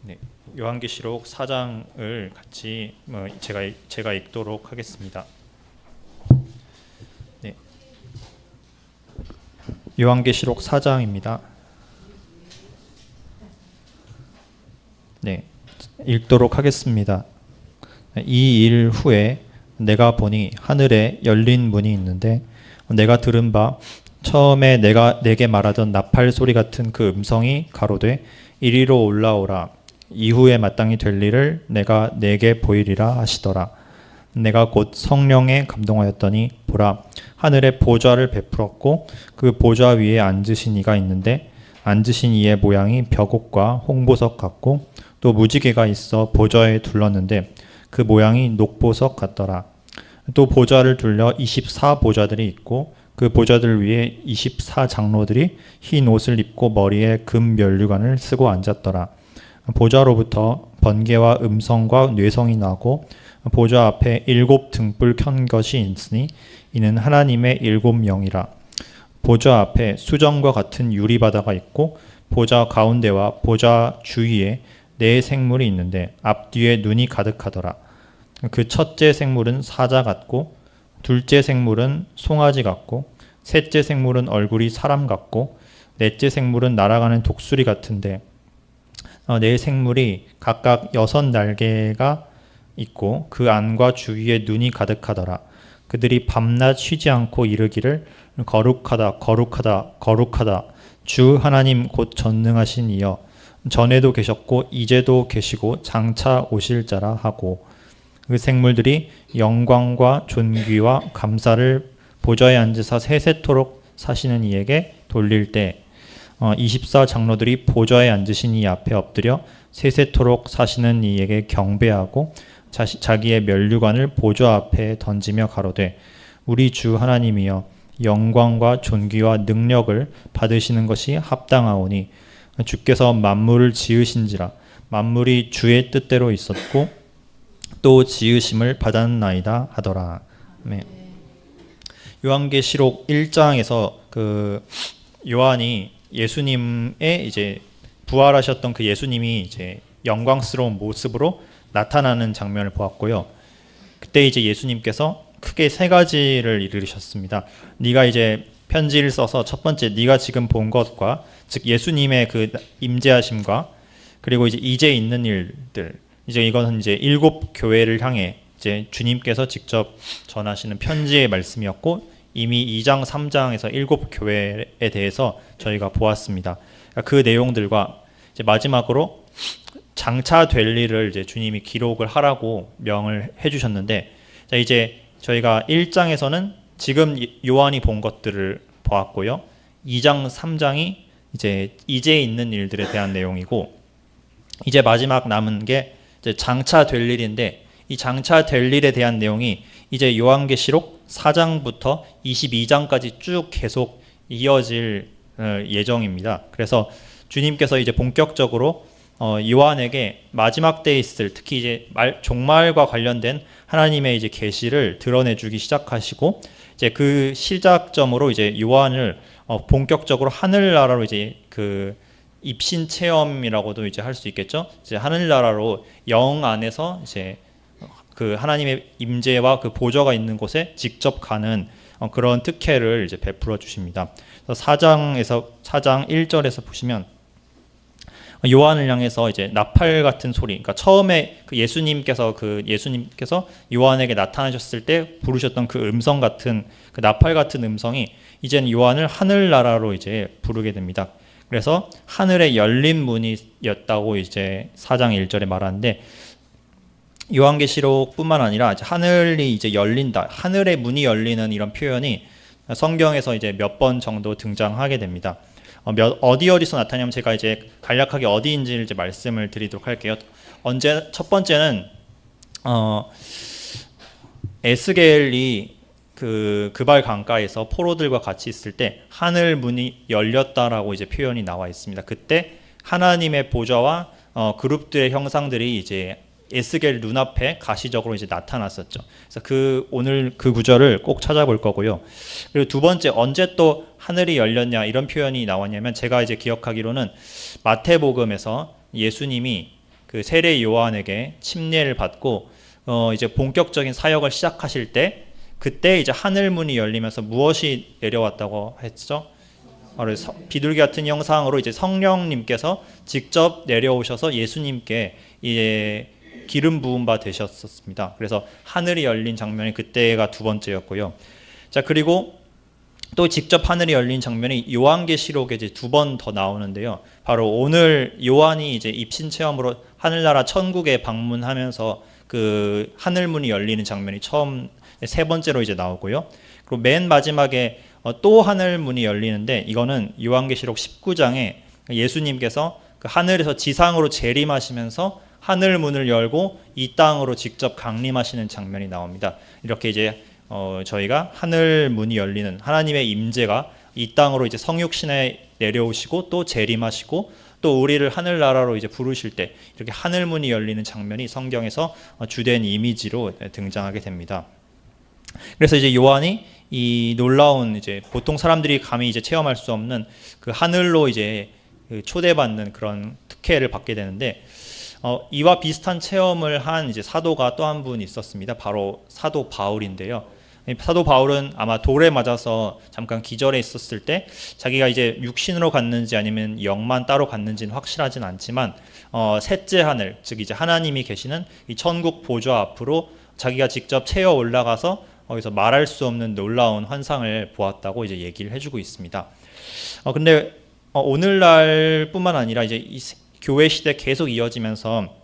네, 요한계시록 4장을 같이 제가 읽도록 하겠습니다. 네, 요한계시록 4장입니다. 네, 읽도록 하겠습니다. 이 일 후에 내가 보니 하늘에 열린 문이 있는데 내가 들은 바 처음에 내게 말하던 나팔 소리 같은 그 음성이 가로되 이리로 올라오라. 이후에 마땅히 될 일을 내가 내게 보이리라 하시더라. 내가 곧 성령에 감동하였더니 보라, 하늘에 보좌를 베풀었고 그 보좌 위에 앉으신 이가 있는데 앉으신 이의 모양이 벽옥과 홍보석 같고 또 무지개가 있어 보좌에 둘렀는데 그 모양이 녹보석 같더라. 또 보좌를 둘러 24보좌들이 있고 그 보좌들 위에 24장로들이 흰 옷을 입고 머리에 금 면류관을 쓰고 앉았더라. 보좌로부터 번개와 음성과 뇌성이 나고 보좌 앞에 7 등불 켠 것이 있으니 이는 하나님의 7 영이라. 보좌 앞에 수정과 같은 유리바다가 있고 보좌 가운데와 보좌 주위에 4 생물이 있는데 앞뒤에 눈이 가득하더라. 그 첫째 생물은 사자 같고 둘째 생물은 송아지 같고 셋째 생물은 얼굴이 사람 같고 넷째 생물은 날아가는 독수리 같은데 4 생물이 각각 6 날개가 있고 그 안과 주위에 눈이 가득하더라. 그들이 밤낮 쉬지 않고 이르기를 거룩하다 거룩하다 거룩하다 주 하나님 곧 전능하신 이여 전에도 계셨고 이제도 계시고 장차 오실 자라 하고 그 생물들이 영광과 존귀와 감사를 보좌에 앉으사 세세토록 사시는 이에게 돌릴 때 24장로들이 보좌에 앉으신 이 앞에 엎드려 세세토록 사시는 이에게 경배하고 자기의 면류관을 보좌 앞에 던지며 가로되 우리 주 하나님이여 영광과 존귀와 능력을 받으시는 것이 합당하오니 주께서 만물을 지으신지라 만물이 주의 뜻대로 있었고 또 지으심을 받았나이다 하더라. 네. 요한계시록 1장에서 그 요한이 예수님의 이제 부활하셨던 그 예수님이 이제 영광스러운 모습으로 나타나는 장면을 보았고요. 그때 이제 예수님께서 크게 3가지를 이르셨습니다. 네가 이제 편지를 써서 첫 번째 네가 지금 본 것과 즉 예수님의 그 임재하심과 그리고 이제 있는 일들 이제 이것은 이제 7 교회를 향해 이제 주님께서 직접 전하시는 편지의 말씀이었고 이미 2장 3장에서 7 교회에 대해서 저희가 보았습니다. 그 내용들과 이제 마지막으로 장차 될 일을 이제 주님이 기록을 하라고 명을 해주셨는데 자 이제 저희가 1장에서는 지금 요한이 본 것들을 보았고요. 2장 3장이 이제 있는 일들에 대한 내용이고 이제 마지막 남은 게 이제 장차 될 일인데 이 장차 될 일에 대한 내용이 이제 요한계시록 4장부터 22장까지 쭉 계속 이어질 예정입니다. 그래서 주님께서 이제 본격적으로 요한에게 마지막 때에 있을 특히 이제 종말과 관련된 하나님의 이제 계시를 드러내주기 시작하시고 이제 그 시작점으로 이제 요한을 본격적으로 하늘나라로 이제 그 입신 체험이라고도 이제 할 수 있겠죠. 이제 하늘나라로 영 안에서 이제 그 하나님의 임재와 그 보좌가 있는 곳에 직접 가는 그런 특혜를 이제 베풀어 주십니다. 그래서 4장 1절에서 보시면 요한을 향해서 이제 나팔 같은 소리, 그러니까 처음에 그 예수님께서 요한에게 나타나셨을 때 부르셨던 그 음성 같은 그 나팔 같은 음성이 이제는 요한을 하늘나라로 이제 부르게 됩니다. 그래서 하늘에 열린 문이었다고 이제 4장 1절에 말하는데 요한계시록뿐만 아니라 이제 하늘이 이제 열린다, 하늘의 문이 열리는 이런 표현이 성경에서 이제 몇 번 정도 등장하게 됩니다. 어디서 나타나냐면 제가 이제 간략하게 어디인지를 이제 말씀을 드리도록 할게요. 첫 번째는 에스겔이 그 그발 강가에서 포로들과 같이 있을 때 하늘 문이 열렸다라고 이제 표현이 나와 있습니다. 그때 하나님의 보좌와 그룹들의 형상들이 이제 에스겔 눈앞에 가시적으로 이제 나타났었죠. 그래서 오늘 그 구절을 꼭 찾아볼 거고요. 그리고 두 번째 언제 또 하늘이 열렸냐 이런 표현이 나왔냐면 제가 이제 기억하기로는 마태복음에서 예수님이 그 세례 요한에게 침례를 받고 이제 본격적인 사역을 시작하실 때 그때 이제 하늘 문이 열리면서 무엇이 내려왔다고 했죠? 바로 비둘기 같은 형상으로 이제 성령님께서 직접 내려오셔서 예수님께 이제 기름 부은 바 되셨었습니다. 그래서 하늘이 열린 장면이 그때가 두 번째였고요. 자, 그리고 또 직접 하늘이 열린 장면이 요한계시록에 이제 두 번 더 나오는데요. 바로 오늘 요한이 이제 입신 체험으로 하늘나라 천국에 방문하면서 그 하늘문이 열리는 장면이 처음 세 번째로 이제 나오고요. 그리고 맨 마지막에 또 하늘문이 열리는데 이거는 요한계시록 19장에 예수님께서 그 하늘에서 지상으로 재림하시면서 하늘문을 열고 이 땅으로 직접 강림하시는 장면이 나옵니다. 이렇게 이제 저희가 하늘문이 열리는 하나님의 임재가 이 땅으로 이제 성육신에 내려오시고 또 재림하시고 또 우리를 하늘나라로 이제 부르실 때 이렇게 하늘문이 열리는 장면이 성경에서 주된 이미지로 등장하게 됩니다. 그래서 이제 요한이 이 놀라운 이제 보통 사람들이 감히 이제 체험할 수 없는 그 하늘로 이제 초대받는 그런 특혜를 받게 되는데 이와 비슷한 체험을 한 이제 사도가 또 한 분 있었습니다. 바로 사도 바울인데요. 사도 바울은 아마 돌에 맞아서 잠깐 기절해 있었을 때 자기가 이제 육신으로 갔는지 아니면 영만 따로 갔는지는 확실하진 않지만 셋째 하늘, 즉 이제 하나님이 계시는 이 천국 보좌 앞으로 자기가 직접 채어 올라가서 거기서 말할 수 없는 놀라운 환상을 보았다고 이제 얘기를 해주고 있습니다. 근데 오늘날뿐만 아니라 이제 이 교회 시대 계속 이어지면서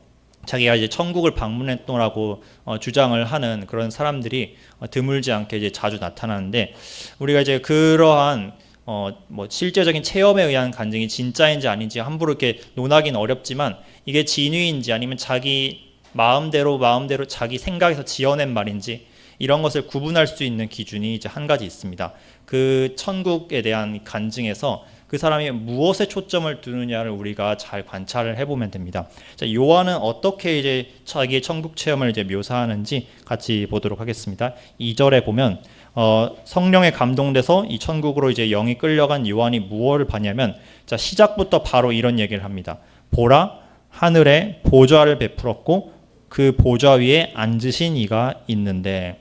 자기가 이제 천국을 방문했다고 주장을 하는 그런 사람들이 드물지 않게 이제 자주 나타나는데 우리가 이제 그러한 뭐 실제적인 체험에 의한 간증이 진짜인지 아닌지 함부로 이렇게 논하기는 어렵지만 이게 진위인지 아니면 자기 마음대로 자기 생각에서 지어낸 말인지 이런 것을 구분할 수 있는 기준이 이제 한 가지 있습니다. 그 천국에 대한 간증에서 그 사람이 무엇에 초점을 두느냐를 우리가 잘 관찰을 해보면 됩니다. 자, 요한은 어떻게 이제 자기의 천국 체험을 이제 묘사하는지 같이 보도록 하겠습니다. 2절에 보면 성령에 감동돼서 이 천국으로 이제 영이 끌려간 요한이 무엇을 봤냐면 자, 시작부터 바로 이런 얘기를 합니다. 보라, 하늘에 보좌를 베풀었고 그 보좌 위에 앉으신 이가 있는데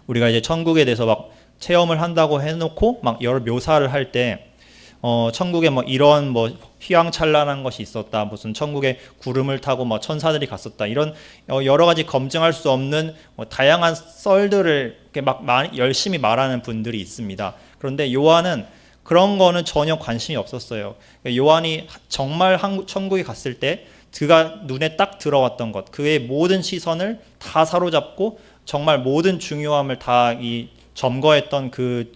우리가 이제 천국에 대해서 막 체험을 한다고 해놓고 막 여러 묘사를 할 때 천국에 뭐 이런 뭐 휘황찬란한 것이 있었다, 무슨 천국에 구름을 타고 뭐 천사들이 갔었다, 이런 여러 가지 검증할 수 없는 뭐 다양한 썰들을 이렇게 막 열심히 말하는 분들이 있습니다. 그런데 요한은 그런 거는 전혀 관심이 없었어요. 요한이 정말 천국에 갔을 때 그가 눈에 딱 들어왔던 것, 그의 모든 시선을 다 사로잡고 정말 모든 중요함을 다 이 점거했던 그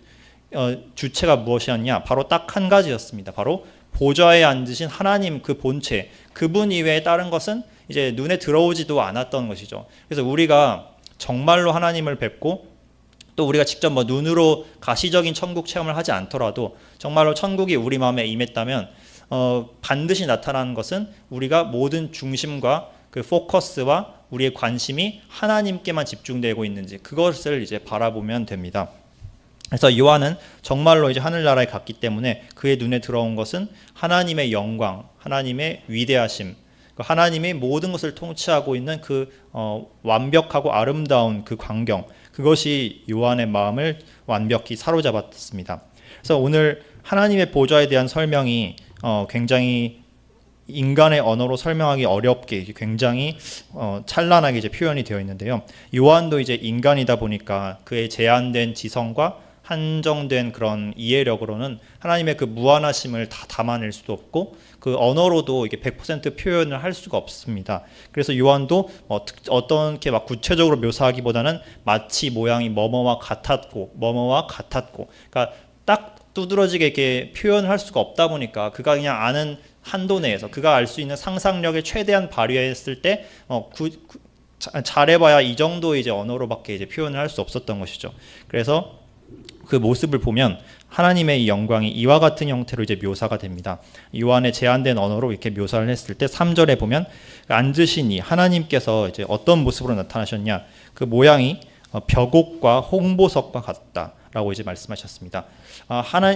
주체가 무엇이었냐? 바로 딱 한 가지였습니다. 바로 보좌에 앉으신 하나님 그 본체, 그분 이외에 다른 것은 이제 눈에 들어오지도 않았던 것이죠. 그래서 우리가 정말로 하나님을 뵙고 또 우리가 직접 뭐 눈으로 가시적인 천국 체험을 하지 않더라도 정말로 천국이 우리 마음에 임했다면 반드시 나타나는 것은 우리가 모든 중심과 그 포커스와 우리의 관심이 하나님께만 집중되고 있는지 그것을 이제 바라보면 됩니다. 그래서 요한은 정말로 이제 하늘나라에 갔기 때문에 그의 눈에 들어온 것은 하나님의 영광, 하나님의 위대하심, 하나님이 모든 것을 통치하고 있는 그 완벽하고 아름다운 그 광경, 그것이 요한의 마음을 완벽히 사로잡았습니다. 그래서 오늘 하나님의 보좌에 대한 설명이 굉장히 인간의 언어로 설명하기 어렵게 굉장히 찬란하게 이제 표현이 되어 있는데요. 요한도 이제 인간이다 보니까 그의 제한된 지성과 한정된 그런 이해력으로는 하나님의 그 무한하심을 다 담아낼 수도 없고 그 언어로도 이게 100% 표현을 할 수가 없습니다. 그래서 요한도 어떻게 막 구체적으로 묘사하기보다는 마치 모양이 뭐뭐와 같았고 뭐뭐와 같았고, 그러니까 딱 두드러지게 이렇게 표현할 수가 없다 보니까 그가 그냥 아는 한도 내에서 그가 알 수 있는 상상력을 최대한 발휘했을 때 잘해봐야 이 정도 이제 언어로밖에 이제 표현을 할 수 없었던 것이죠. 그래서 그 모습을 보면 하나님의 이 영광이 이와 같은 형태로 이제 묘사가 됩니다. 요한의 제한된 언어로 이렇게 묘사를 했을 때 3절에 보면 앉으시니 하나님께서 이제 어떤 모습으로 나타나셨냐? 그 모양이 벽옥과 홍보석과 같다라고 이제 말씀하셨습니다.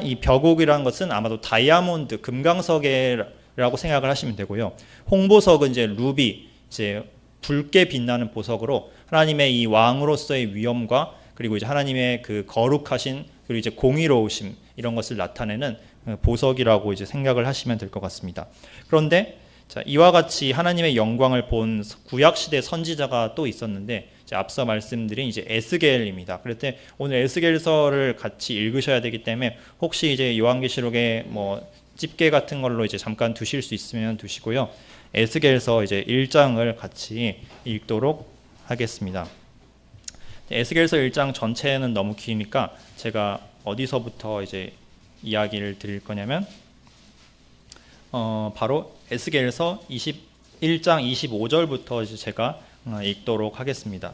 이 벽옥이라는 것은 아마도 다이아몬드, 금강석에 보석이라고 생각을 하시면 되고요. 홍보석은 이제 루비, 이제 붉게 빛나는 보석으로 하나님의 이 왕으로서의 위엄과 그리고 이제 하나님의 그 거룩하신 그리고 이제 공의로우심 이런 것을 나타내는 보석이라고 이제 생각을 하시면 될 것 같습니다. 그런데 자, 이와 같이 하나님의 영광을 본 구약 시대 선지자가 또 있었는데 앞서 말씀드린 이제 에스겔입니다. 그럴 때 오늘 에스겔서를 같이 읽으셔야 되기 때문에 혹시 이제 요한계시록에 뭐 집게 같은 걸로 이제 잠깐 두실 수 있으면 두시고요. 에스겔서 이제 1장을 같이 읽도록 하겠습니다. 에스겔서 1장 전체는 너무 기니까 제가 어디서부터 이제 이야기를 드릴 거냐면 바로 에스겔서 21장 25절부터 이제 제가 읽도록 하겠습니다.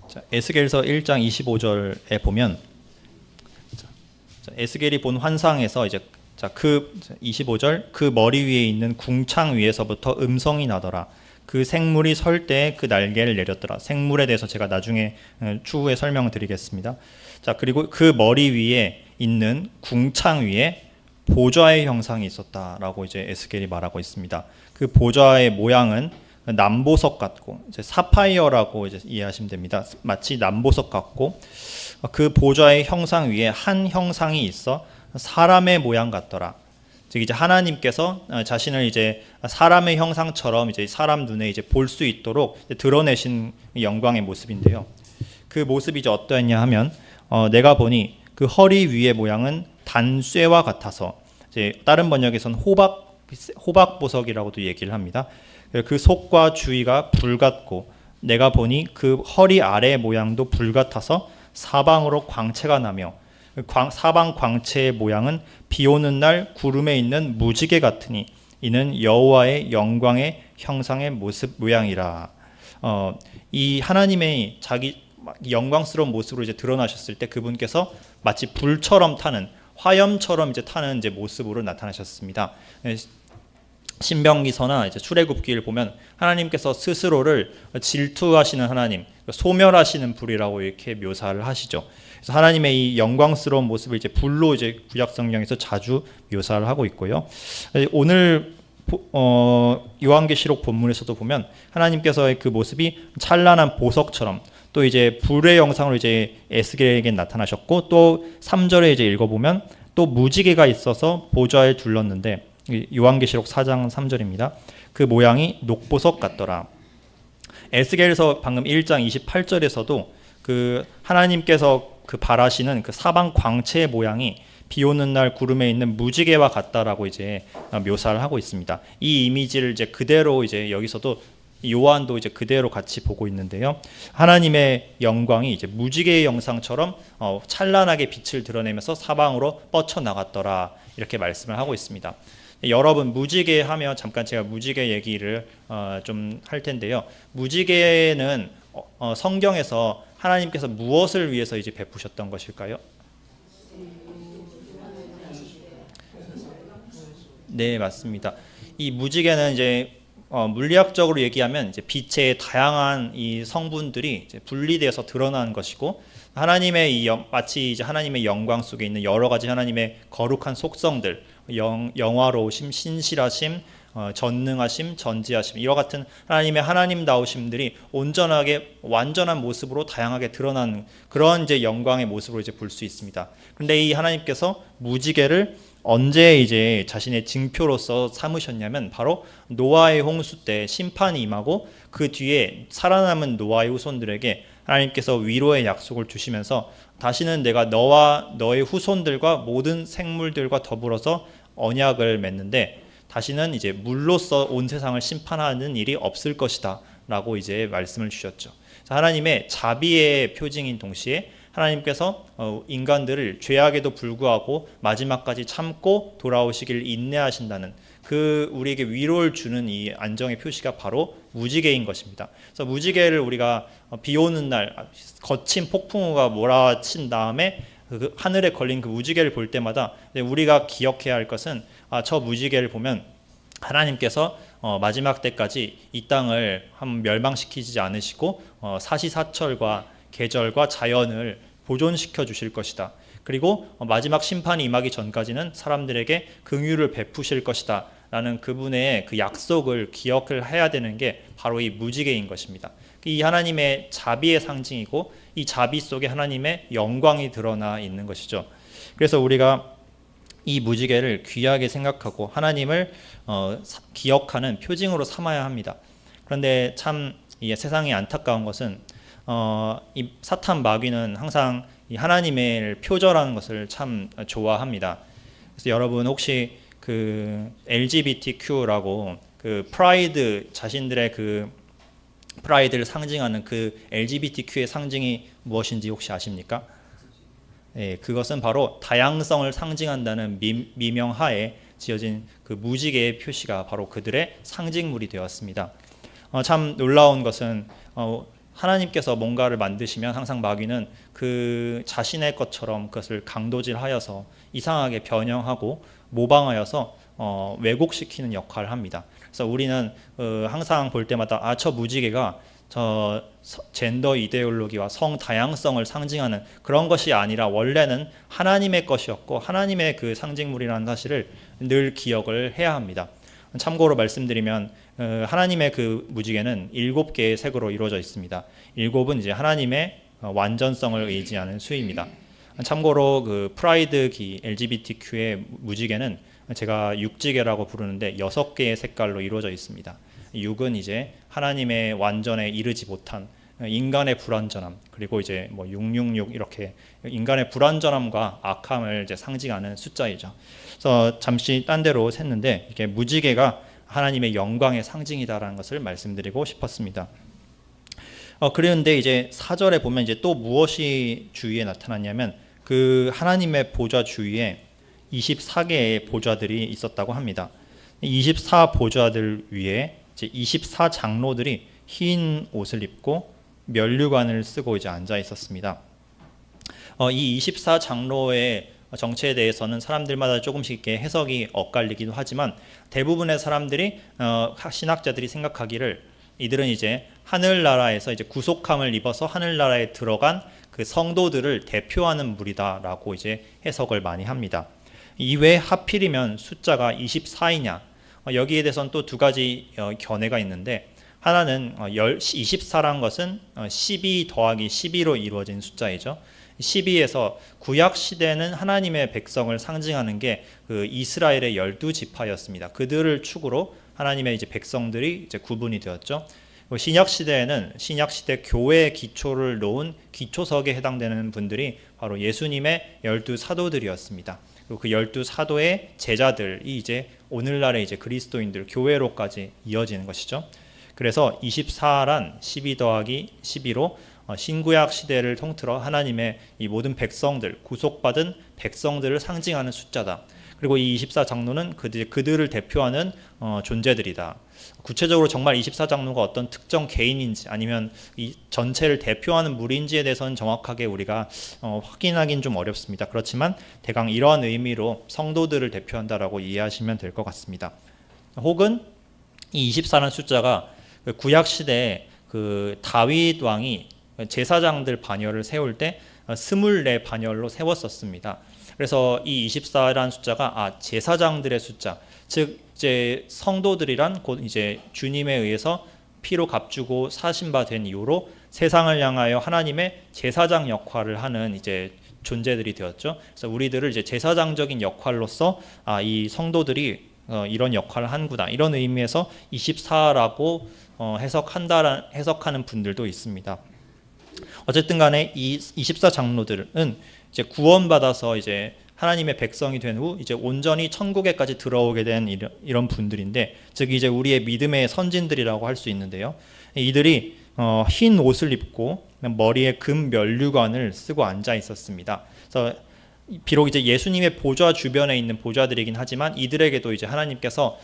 자, 에스겔서 1장 25절에 보면 에스겔이 본 환상에서 이제 그 25절 그 머리 위에 있는 궁창 위에서부터 음성이 나더라. 그 생물이 설 때 그 날개를 내렸더라. 생물에 대해서 제가 나중에 추후에 설명을 드리겠습니다. 자, 그리고 그 머리 위에 있는 궁창 위에 보좌의 형상이 있었다라고 이제 에스겔이 말하고 있습니다. 그 보좌의 모양은 남보석 같고 이제 사파이어라고 이제 이해하시면 됩니다. 마치 남보석 같고 그 보좌의 형상 위에 한 형상이 있어 사람의 모양 같더라. 즉 이제 하나님께서 자신을 이제 사람의 형상처럼 이제 사람 눈에 이제 볼 수 있도록 드러내신 영광의 모습인데요. 그 모습이 이제 어떠했냐 하면 내가 보니 그 허리 위의 모양은 단쇠와 같아서 이제 다른 번역에서는 호박 보석이라고도 얘기를 합니다. 그 속과 주위가 불 같고 내가 보니 그 허리 아래 모양도 불 같아서 사방으로 광채가 나며 사방 광채의 모양은 비 오는 날 구름에 있는 무지개 같으니 이는 여호와의 영광의 형상의 모습 모양이라. 이 하나님의 자기 영광스러운 모습으로 이제 드러나셨을 때 그분께서 마치 불처럼 타는 화염처럼 이제 타는 이제 모습으로 나타나셨습니다. 신명기서나 이제 출애굽기를 보면 하나님께서 스스로를 질투하시는 하나님, 소멸하시는 불이라고 이렇게 묘사를 하시죠. 그래서 하나님의 이 영광스러운 모습을 이제 불로 이제 구약 성경에서 자주 묘사를 하고 있고요. 오늘 요한계시록 본문에서도 보면 하나님께서의 그 모습이 찬란한 보석처럼 또 이제 불의 영상으로 이제 에스겔에게 나타나셨고 또 3절에 이제 읽어보면 또 무지개가 있어서 보좌에 둘렀는데 요한계시록 4장 3절입니다. 그 모양이 녹보석 같더라. 에스겔서 방금 1장 28절에서도 그 하나님께서 그 바라시는 그 사방 광채의 모양이 비 오는 날 구름에 있는 무지개와 같다라고 이제 묘사를 하고 있습니다. 이 이미지를 이제 그대로 이제 여기서도 요한도 이제 그대로 같이 보고 있는데요. 하나님의 영광이 이제 무지개의 영상처럼 찬란하게 빛을 드러내면서 사방으로 뻗쳐 나갔더라 이렇게 말씀을 하고 있습니다. 여러분 무지개 하면 잠깐 제가 무지개 얘기를 좀 할 텐데요. 무지개는 성경에서 하나님께서 무엇을 위해서 이제 베푸셨던 것일까요? 네, 맞습니다. 이 무지개는 이제 물리학적으로 얘기하면 이제 빛의 다양한 이 성분들이 이제 분리되어서 드러나는 것이고 하나님의 마치 이제 하나님의 영광 속에 있는 여러 가지 하나님의 거룩한 속성들, 영화로우심, 신실하심, 전능하심, 전지하심 이와 같은 하나님의 하나님다우심들이 온전하게 완전한 모습으로 다양하게 드러나는 그런 이제 영광의 모습으로 이제 볼 수 있습니다. 그런데 이 하나님께서 무지개를 언제 이제 자신의 징표로서 삼으셨냐면 바로 노아의 홍수 때 심판이 임하고 그 뒤에 살아남은 노아의 후손들에게 하나님께서 위로의 약속을 주시면서 다시는 내가 너와 너의 후손들과 모든 생물들과 더불어서 언약을 맺는데 다시는 이제 물로써 온 세상을 심판하는 일이 없을 것이다 라고 이제 말씀을 주셨죠. 하나님의 자비의 표징인 동시에 하나님께서 인간들을 죄악에도 불구하고 마지막까지 참고 돌아오시길 인내하신다는 그 우리에게 위로를 주는 이 안정의 표시가 바로 무지개인 것입니다. 그래서 무지개를 우리가 비 오는 날 거친 폭풍우가 몰아친 다음에 그 하늘에 걸린 그 무지개를 볼 때마다 우리가 기억해야 할 것은 저 무지개를 보면 하나님께서 마지막 때까지 이 땅을 멸망시키지 않으시고 사시사철과 계절과 자연을 보존시켜 주실 것이다. 그리고 마지막 심판이 임하기 전까지는 사람들에게 긍휼을 베푸실 것이다 라는 그분의 그 약속을 기억을 해야 되는 게 바로 이 무지개인 것입니다. 이 하나님의 자비의 상징이고 이 자비 속에 하나님의 영광이 드러나 있는 것이죠. 그래서 우리가 이 무지개를 귀하게 생각하고 하나님을 기억하는 표징으로 삼아야 합니다. 그런데 참 이 세상이 안타까운 것은 이 사탄 마귀는 항상 이 하나님을 표절하는 것을 참 좋아합니다. 그래서 여러분 혹시 그 LGBTQ라고 그 프라이드, 자신들의 그 프라이드를 상징하는 그 LGBTQ의 상징이 무엇인지 혹시 아십니까? 예, 그것은 바로 다양성을 상징한다는 미명하에 지어진 그 무지개의 표시가 바로 그들의 상징물이 되었습니다. 참 놀라운 것은 하나님께서 뭔가를 만드시면 항상 마귀는 그 자신의 것처럼 그것을 강도질하여서 이상하게 변형하고 모방하여서 왜곡시키는 역할을 합니다. 그래서 우리는 항상 볼 때마다 저 무지개가 저 젠더 이데올로기와 성 다양성을 상징하는 그런 것이 아니라 원래는 하나님의 것이었고 하나님의 그 상징물이라는 사실을 늘 기억을 해야 합니다. 참고로 말씀드리면 하나님의 그 무지개는 7개의 색으로 이루어져 있습니다. 7은 이제 하나님의 완전성을 의지하는 수입니다. 참고로 그 프라이드 LGBTQ의 무지개는 제가 육지개라고 부르는데 6개의 색깔로 이루어져 있습니다. 6은 이제 하나님의 완전에 이르지 못한 인간의 불완전함, 그리고 이제 뭐 666 이렇게 인간의 불완전함과 악함을 이제 상징하는 숫자이죠. 그래서 잠시 딴 데로 샜는데 이게 무지개가 하나님의 영광의 상징이다라는 것을 말씀드리고 싶었습니다. 그런데 이제 4절에 보면 이제 또 무엇이 주위에 나타났냐면 그 하나님의 보좌 주위에 24개의 보좌들이 있었다고 합니다. 24 보좌들 위에 이제 24 장로들이 흰 옷을 입고 면류관을 쓰고 이제 앉아 있었습니다. 이 24 장로의 정체에 대해서는 사람들마다 조금씩 이렇게 해석이 엇갈리기도 하지만 대부분의 사람들이 신학자들이 생각하기를 이들은 이제 하늘나라에서 이제 구속함을 입어서 하늘나라에 들어간 그 성도들을 대표하는 무리다라고 이제 해석을 많이 합니다. 이외에 하필이면 숫자가 24이냐? 여기에 대해서는 또 두 가지 견해가 있는데 하나는 24란 것은 12 더하기 12로 이루어진 숫자이죠. 12에서 구약 시대는 하나님의 백성을 상징하는 게 그 이스라엘의 12지파였습니다. 그들을 축으로 하나님의 이제 백성들이 이제 구분이 되었죠. 신약 시대에는 신약 시대 교회의 기초를 놓은 기초석에 해당되는 분들이 바로 예수님의 12사도들이었습니다. 그리고 그 12사도의 제자들이 이제 오늘날의 이제 그리스도인들 교회로까지 이어지는 것이죠. 그래서 24란 12 더하기 12로 신구약 시대를 통틀어 하나님의 이 모든 백성들, 구속받은 백성들을 상징하는 숫자다. 그리고 이 24 장로는 그들을 대표하는 존재들이다. 구체적으로 정말 24 장로가 어떤 특정 개인인지 아니면 이 전체를 대표하는 무리인지에 대해서는 정확하게 우리가 확인하기는 좀 어렵습니다. 그렇지만 대강 이러한 의미로 성도들을 대표한다라고 이해하시면 될 것 같습니다. 혹은 이 24라는 숫자가 구약 시대에 그 다윗 왕이 제사장들 반열을 세울 때 24반열로 세웠었습니다. 그래서 이 24라는 숫자가 제사장들의 숫자, 즉 이제 성도들이란 곧 이제 주님에 의해서 피로 값주고 사신 바 된 이후로 세상을 향하여 하나님의 제사장 역할을 하는 이제 존재들이 되었죠. 그래서 우리들을 이제 제사장적인 역할로서 이 성도들이 이런 역할을 하는구나, 이런 의미에서 24라고 해석하는 분들도 있습니다. 어쨌든 간에 이 24 장로들은 이제 구원받아서 이제 하나님의 백성이 된 후 이제 온전히 천국에까지 들어오게 된 이런 분들인데, 즉 이제 우리의 믿음의 선진들이라고 할 수 있는데요. 이들이 흰 옷을 입고 머리에 금 면류관을 쓰고 앉아 있었습니다. 그래서 비록 이제 예수님의 보좌 주변에 있는 보좌들이긴 하지만 이들에게도 이제 하나님께서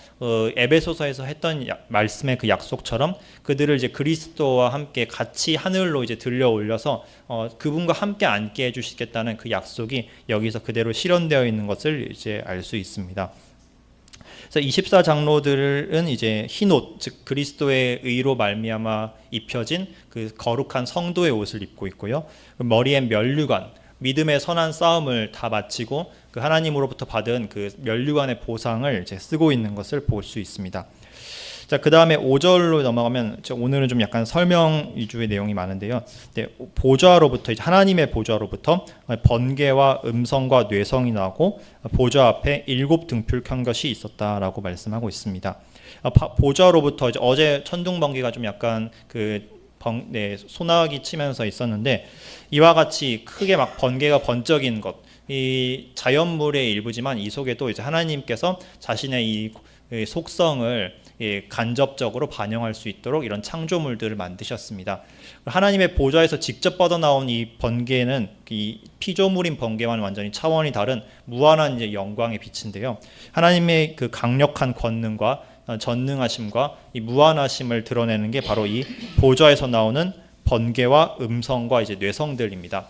에베소서에서 했던 말씀의 그 약속처럼 그들을 이제 그리스도와 함께 같이 하늘로 이제 들려 올려서 그분과 함께 앉게 해주시겠다는 그 약속이 여기서 그대로 실현되어 있는 것을 이제 알 수 있습니다. 그래서 24 장로들은 이제 흰 옷, 즉 그리스도의 의로 말미암아 입혀진 그 거룩한 성도의 옷을 입고 있고요. 머리에 면류관, 믿음의 선한 싸움을 다 마치고 그 하나님으로부터 받은 그 면류관의 보상을 이제 쓰고 있는 것을 볼 수 있습니다. 자, 그 다음에 5절로 넘어가면 오늘은 좀 약간 설명 위주의 내용이 많은데요. 네, 보좌로부터 이제 하나님의 보좌로부터 번개와 음성과 뇌성이 나고 보좌 앞에 7 등불 켠 것이 있었다라고 말씀하고 있습니다. 보좌로부터 이제 어제 천둥 번개가 좀 약간 소나기 치면서 있었는데 이와 같이 크게 막 번개가 번쩍인 것, 이 자연물의 일부지만 이 속에도 이제 하나님께서 자신의 이 속성을 간접적으로 반영할 수 있도록 이런 창조물들을 만드셨습니다. 하나님의 보좌에서 직접 뻗어나온 이 번개는 이 피조물인 번개와는 완전히 차원이 다른 무한한 이제 영광의 빛인데요. 하나님의 그 강력한 권능과 전능하심과 이 무한하심을 드러내는 게 바로 이 보좌에서 나오는 번개와 음성과 이제 뇌성들입니다.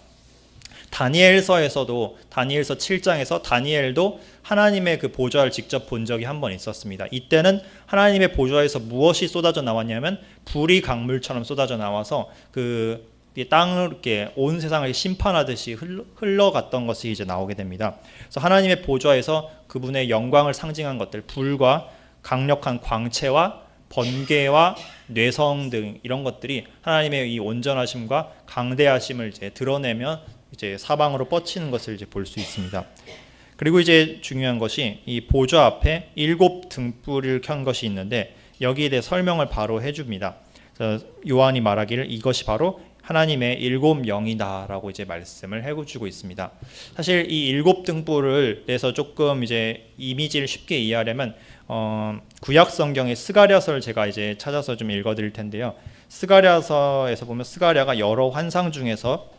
다니엘서 7장에서 다니엘도 하나님의 그 보좌를 직접 본 적이 한 번 있었습니다. 이때는 하나님의 보좌에서 무엇이 쏟아져 나왔냐면 불이 강물처럼 쏟아져 나와서 그 땅을 이렇게 온 세상을 심판하듯이 흘러갔던 것이 이제 나오게 됩니다. 그래서 하나님의 보좌에서 그분의 영광을 상징한 것들, 불과 강력한 광채와 번개와 뇌성 등 이런 것들이 하나님의 이 온전하심과 강대하심을 이제 드러내면 이제 사방으로 뻗치는 것을 이제 볼 수 있습니다. 그리고 이제 중요한 것이 이 보좌 앞에 7 등불을 켠 것이 있는데 여기에 대해 설명을 바로 해줍니다. 그래서 요한이 말하기를 이것이 바로 하나님의 7 영이다라고 이제 말씀을 해주고 있습니다. 사실 이 7 등불을 내서 조금 이제 이미지를 쉽게 이해하려면 구약 성경의 스가랴서를 제가 이제 찾아서 좀 읽어드릴 텐데요. 스가랴서에서 보면 스가랴가 여러 환상 중에서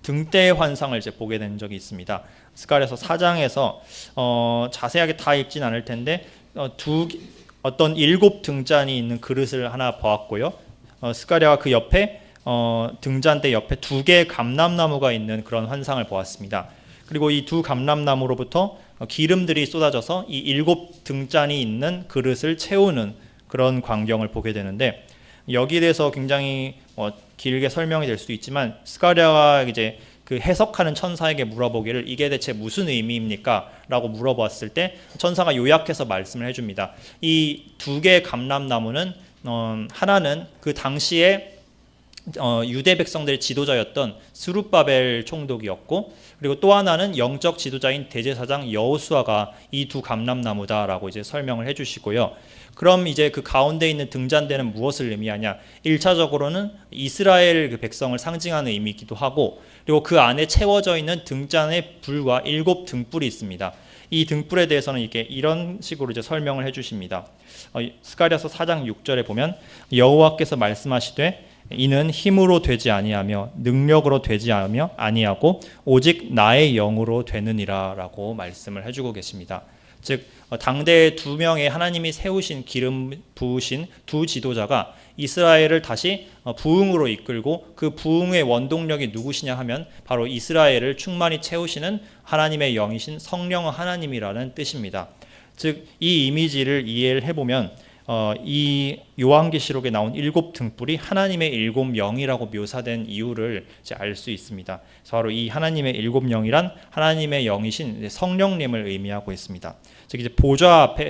등대의 환상을 이제 보게 된 적이 있습니다. 스가랴서 4장에서 자세하게 다 읽진 않을 텐데 어떤 7 등잔이 있는 그릇을 하나 보았고요. 스가랴가 그 옆에 등잔대 옆에 2개의 감람나무가 있는 그런 환상을 보았습니다. 그리고 이 2 감람나무로부터 기름들이 쏟아져서 이 7 등잔이 있는 그릇을 채우는 그런 광경을 보게 되는데 여기에 대해서 굉장히 길게 설명이 될 수 있지만 스가랴가 이제 그 해석하는 천사에게 물어보기를 이게 대체 무슨 의미입니까? 라고 물어봤을 때 천사가 요약해서 말씀을 해줍니다. 이 2개의 감람나무는 하나는 그 당시에 유대 백성들의 지도자였던 스룹바벨 총독이었고 그리고 또 하나는 영적 지도자인 대제사장 여호수아가 이 2 감람나무다라고 이제 설명을 해주시고요. 그럼 이제 그 가운데 있는 등잔대는 무엇을 의미하냐? 1차적으로는 이스라엘 그 백성을 상징하는 의미이기도 하고 그리고 그 안에 채워져 있는 등잔의 불과 7 등불이 있습니다. 이 등불에 대해서는 이런 식으로 이제 설명을 해주십니다. 스가랴서 4장 6절에 보면 여호와께서 말씀하시되 이는 힘으로 되지 아니하며 능력으로 되지 아니하고 오직 나의 영으로 되느니라라고 말씀을 해주고 계십니다. 즉 당대의 2명의 하나님이 세우신 기름 부으신 2 지도자가 이스라엘을 다시 부흥으로 이끌고 그 부흥의 원동력이 누구시냐 하면 바로 이스라엘을 충만히 채우시는 하나님의 영이신 성령 하나님이라는 뜻입니다. 즉 이 이미지를 이해를 해보면 이 요한계시록에 나온 7 등불이 하나님의 7 영이라고 묘사된 이유를 알 수 있습니다. 바로 이 하나님의 7 영이란 하나님의 영이신 성령님을 의미하고 있습니다. 즉 이제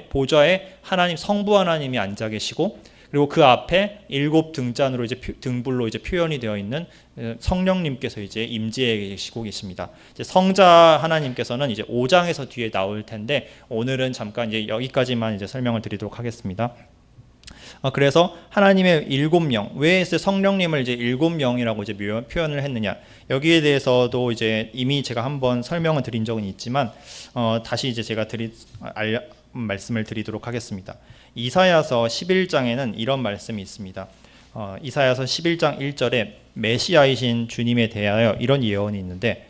보좌에 하나님 성부 하나님이 앉아 계시고 그리고 그 앞에 7 등잔으로 이제 등불로 이제 표현이 되어 있는 성령님께서 이제 임재해 계시고 계십니다. 이제 성자 하나님께서는 이제 5장에서 뒤에 나올 텐데 오늘은 잠깐 이제 여기까지만 이제 설명을 드리도록 하겠습니다. 그래서 하나님의 7 영, 왜 성령님을 이제 7 영이라고 이제 표현을 했느냐? 여기에 대해서도 이제 이미 제가 한번 설명을 드린 적은 있지만 다시 이제 제가 말씀을 드리도록 하겠습니다. 이사야서 11장에는 이런 말씀이 있습니다. 이사야서 11장 1절에 메시아이신 주님에 대하여 이런 예언이 있는데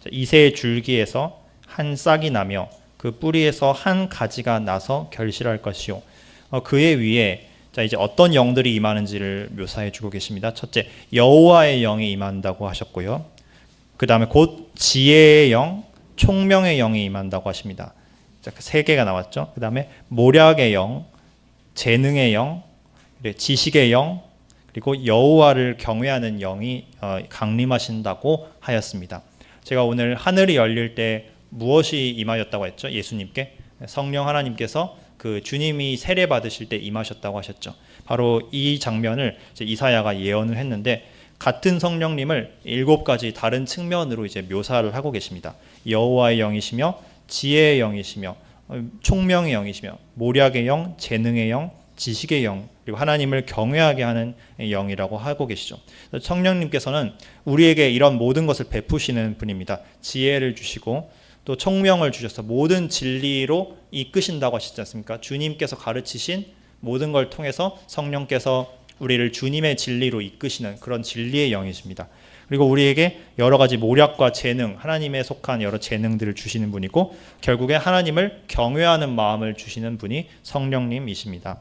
이새의 줄기에서 한 싹이 나며 그 뿌리에서 한 가지가 나서 결실할 것이요 그의 위에 이제 어떤 영들이 임하는지를 묘사해 주고 계십니다. 첫째, 여호와의 영이 임한다고 하셨고요. 그 다음에 곧 지혜의 영, 총명의 영이 임한다고 하십니다. 자, 그 3개가 나왔죠. 그 다음에 모략의 영, 재능의 영, 지식의 영, 그리고 여호와를 경외하는 영이 강림하신다고 하였습니다. 제가 오늘 하늘이 열릴 때 무엇이 임하였다고 했죠? 예수님께 성령 하나님께서 그 주님이 세례 받으실 때 임하셨다고 하셨죠. 바로 이 장면을 이제 이사야가 예언을 했는데 같은 성령님을 7가지 다른 측면으로 이제 묘사를 하고 계십니다. 여호와의 영이시며 지혜의 영이시며 총명의 영이시며 모략의 영, 재능의 영, 지식의 영, 그리고 하나님을 경외하게 하는 영이라고 하고 계시죠. 성령님께서는 우리에게 이런 모든 것을 베푸시는 분입니다. 지혜를 주시고 또 총명을 주셔서 모든 진리로 이끄신다고 하시지 않습니까? 주님께서 가르치신 모든 걸 통해서 성령께서 우리를 주님의 진리로 이끄시는 그런 진리의 영이십니다. 그리고 우리에게 여러 가지 모략과 재능, 하나님에 속한 여러 재능들을 주시는 분이고 결국에 하나님을 경외하는 마음을 주시는 분이 성령님이십니다.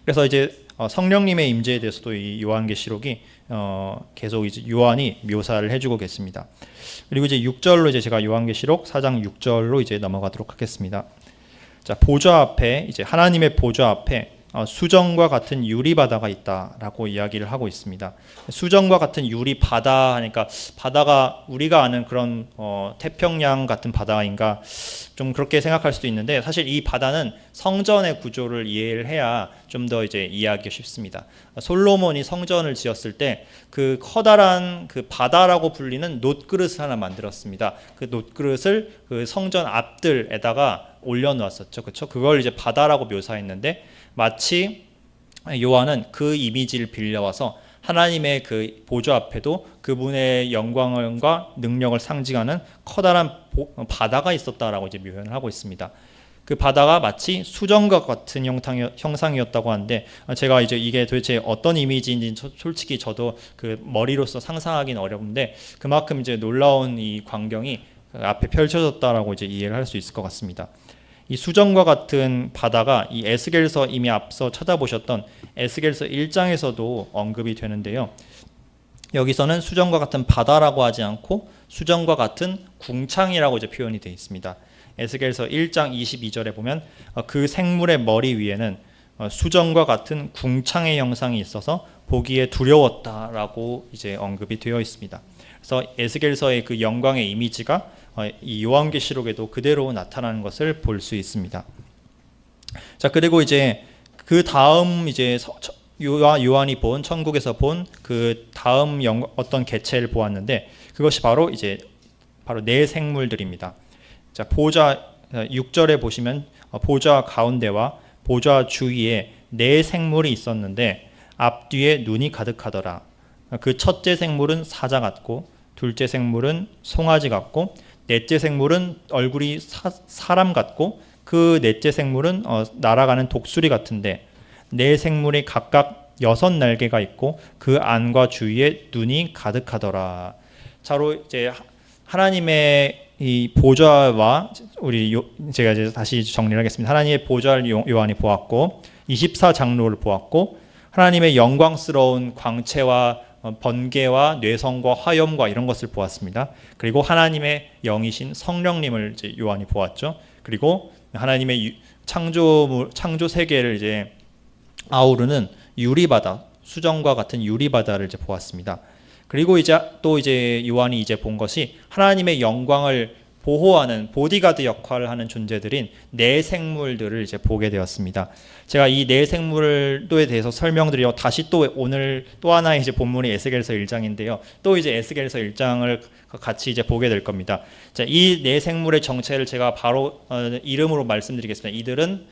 그래서 이제 성령님의 임재에 대해서도 이 요한계시록이 계속 이제 요한이 묘사를 해주고 계십니다. 그리고 이제 6절로 이제 제가 요한계시록 4장 6절로 이제 넘어가도록 하겠습니다. 자, 보좌 앞에 이제 하나님의 보좌 앞에 수정과 같은 유리 바다가 있다라고 이야기를 하고 있습니다. 수정과 같은 유리 바다 하니까 바다가 우리가 아는 그런 태평양 같은 바다인가 좀 그렇게 생각할 수도 있는데 사실 이 바다는 성전의 구조를 이해를 해야 좀 더 이제 이해하기 쉽습니다. 솔로몬이 성전을 지었을 때 그 커다란 그 바다라고 불리는 놋그릇을 하나 만들었습니다. 그 놋그릇을 그 성전 앞들에다가 올려놓았었죠. 그렇죠? 그걸 이제 바다라고 묘사했는데 마치 요한은 그 이미지를 빌려와서 하나님의 그 보좌 앞에도 그분의 영광과 능력을 상징하는 커다란 바다가 있었다라고 이제 묘현을 하고 있습니다. 그 바다가 마치 수정과 같은 형상이었다고 하는데 제가 이제 이게 도대체 어떤 이미지인지 솔직히 저도 그 머리로서 상상하기는 어려운데 그만큼 이제 놀라운 이 광경이 앞에 펼쳐졌다라고 이제 이해를 할 수 있을 것 같습니다. 이 수정과 같은 바다가 이 에스겔서 이미 앞서 찾아보셨던 에스겔서 1장에서도 언급이 되는데요. 여기서는 수정과 같은 바다라고 하지 않고 수정과 같은 궁창이라고 이제 표현이 되어 있습니다. 에스겔서 1장 22절에 보면 그 생물의 머리 위에는 수정과 같은 궁창의 형상이 있어서 보기에 두려웠다라고 이제 언급이 되어 있습니다. 그래서 에스겔서의 그 영광의 이미지가 이 요한계시록에도 그대로 나타나는 것을 볼 수 있습니다. 자, 그리고 이제 그 다음 이제 요한이 본 천국에서 본 그 다음 어떤 개체를 보았는데 그것이 바로 네 생물들입니다. 자, 보좌 6절에 보시면 보좌 가운데와 보좌 주위에 네 생물이 있었는데 앞뒤에 눈이 가득하더라. 그 첫째 생물은 사자 같고 둘째 생물은 송아지 같고 넷째 생물은 얼굴이 사람 같고 그 넷째 생물은 날아가는 독수리 같은데 네 생물이 각각 6날개가 있고 그 안과 주위에 눈이 가득하더라. 자로 이제 하나님의 이 보좌와 제가 이제 다시 정리를 하겠습니다. 하나님의 보좌를 요한이 보았고 24장로를 보았고 하나님의 영광스러운 광채와 번개와 뇌성과 화염과 이런 것을 보았습니다. 그리고 하나님의 영이신 성령님을 이제 요한이 보았죠. 그리고 하나님의 창조 세계를 이제 아우르는 유리바다, 수정과 같은 유리바다를 이제 보았습니다. 그리고 이제 요한이 이제 본 것이 하나님의 영광을 보호하는 보디가드 역할을 하는 존재들인 네 생물들을 이제 보게 되었습니다. 제가 이 네 생물에 대해서 설명드려 다시 또 오늘 또 하나의 이제 본문이 에스겔서 1장인데요. 또 이제 에스겔서 1장을 같이 이제 보게 될 겁니다. 자, 이 네 생물의 정체를 제가 바로 이름으로 말씀드리겠습니다. 이들은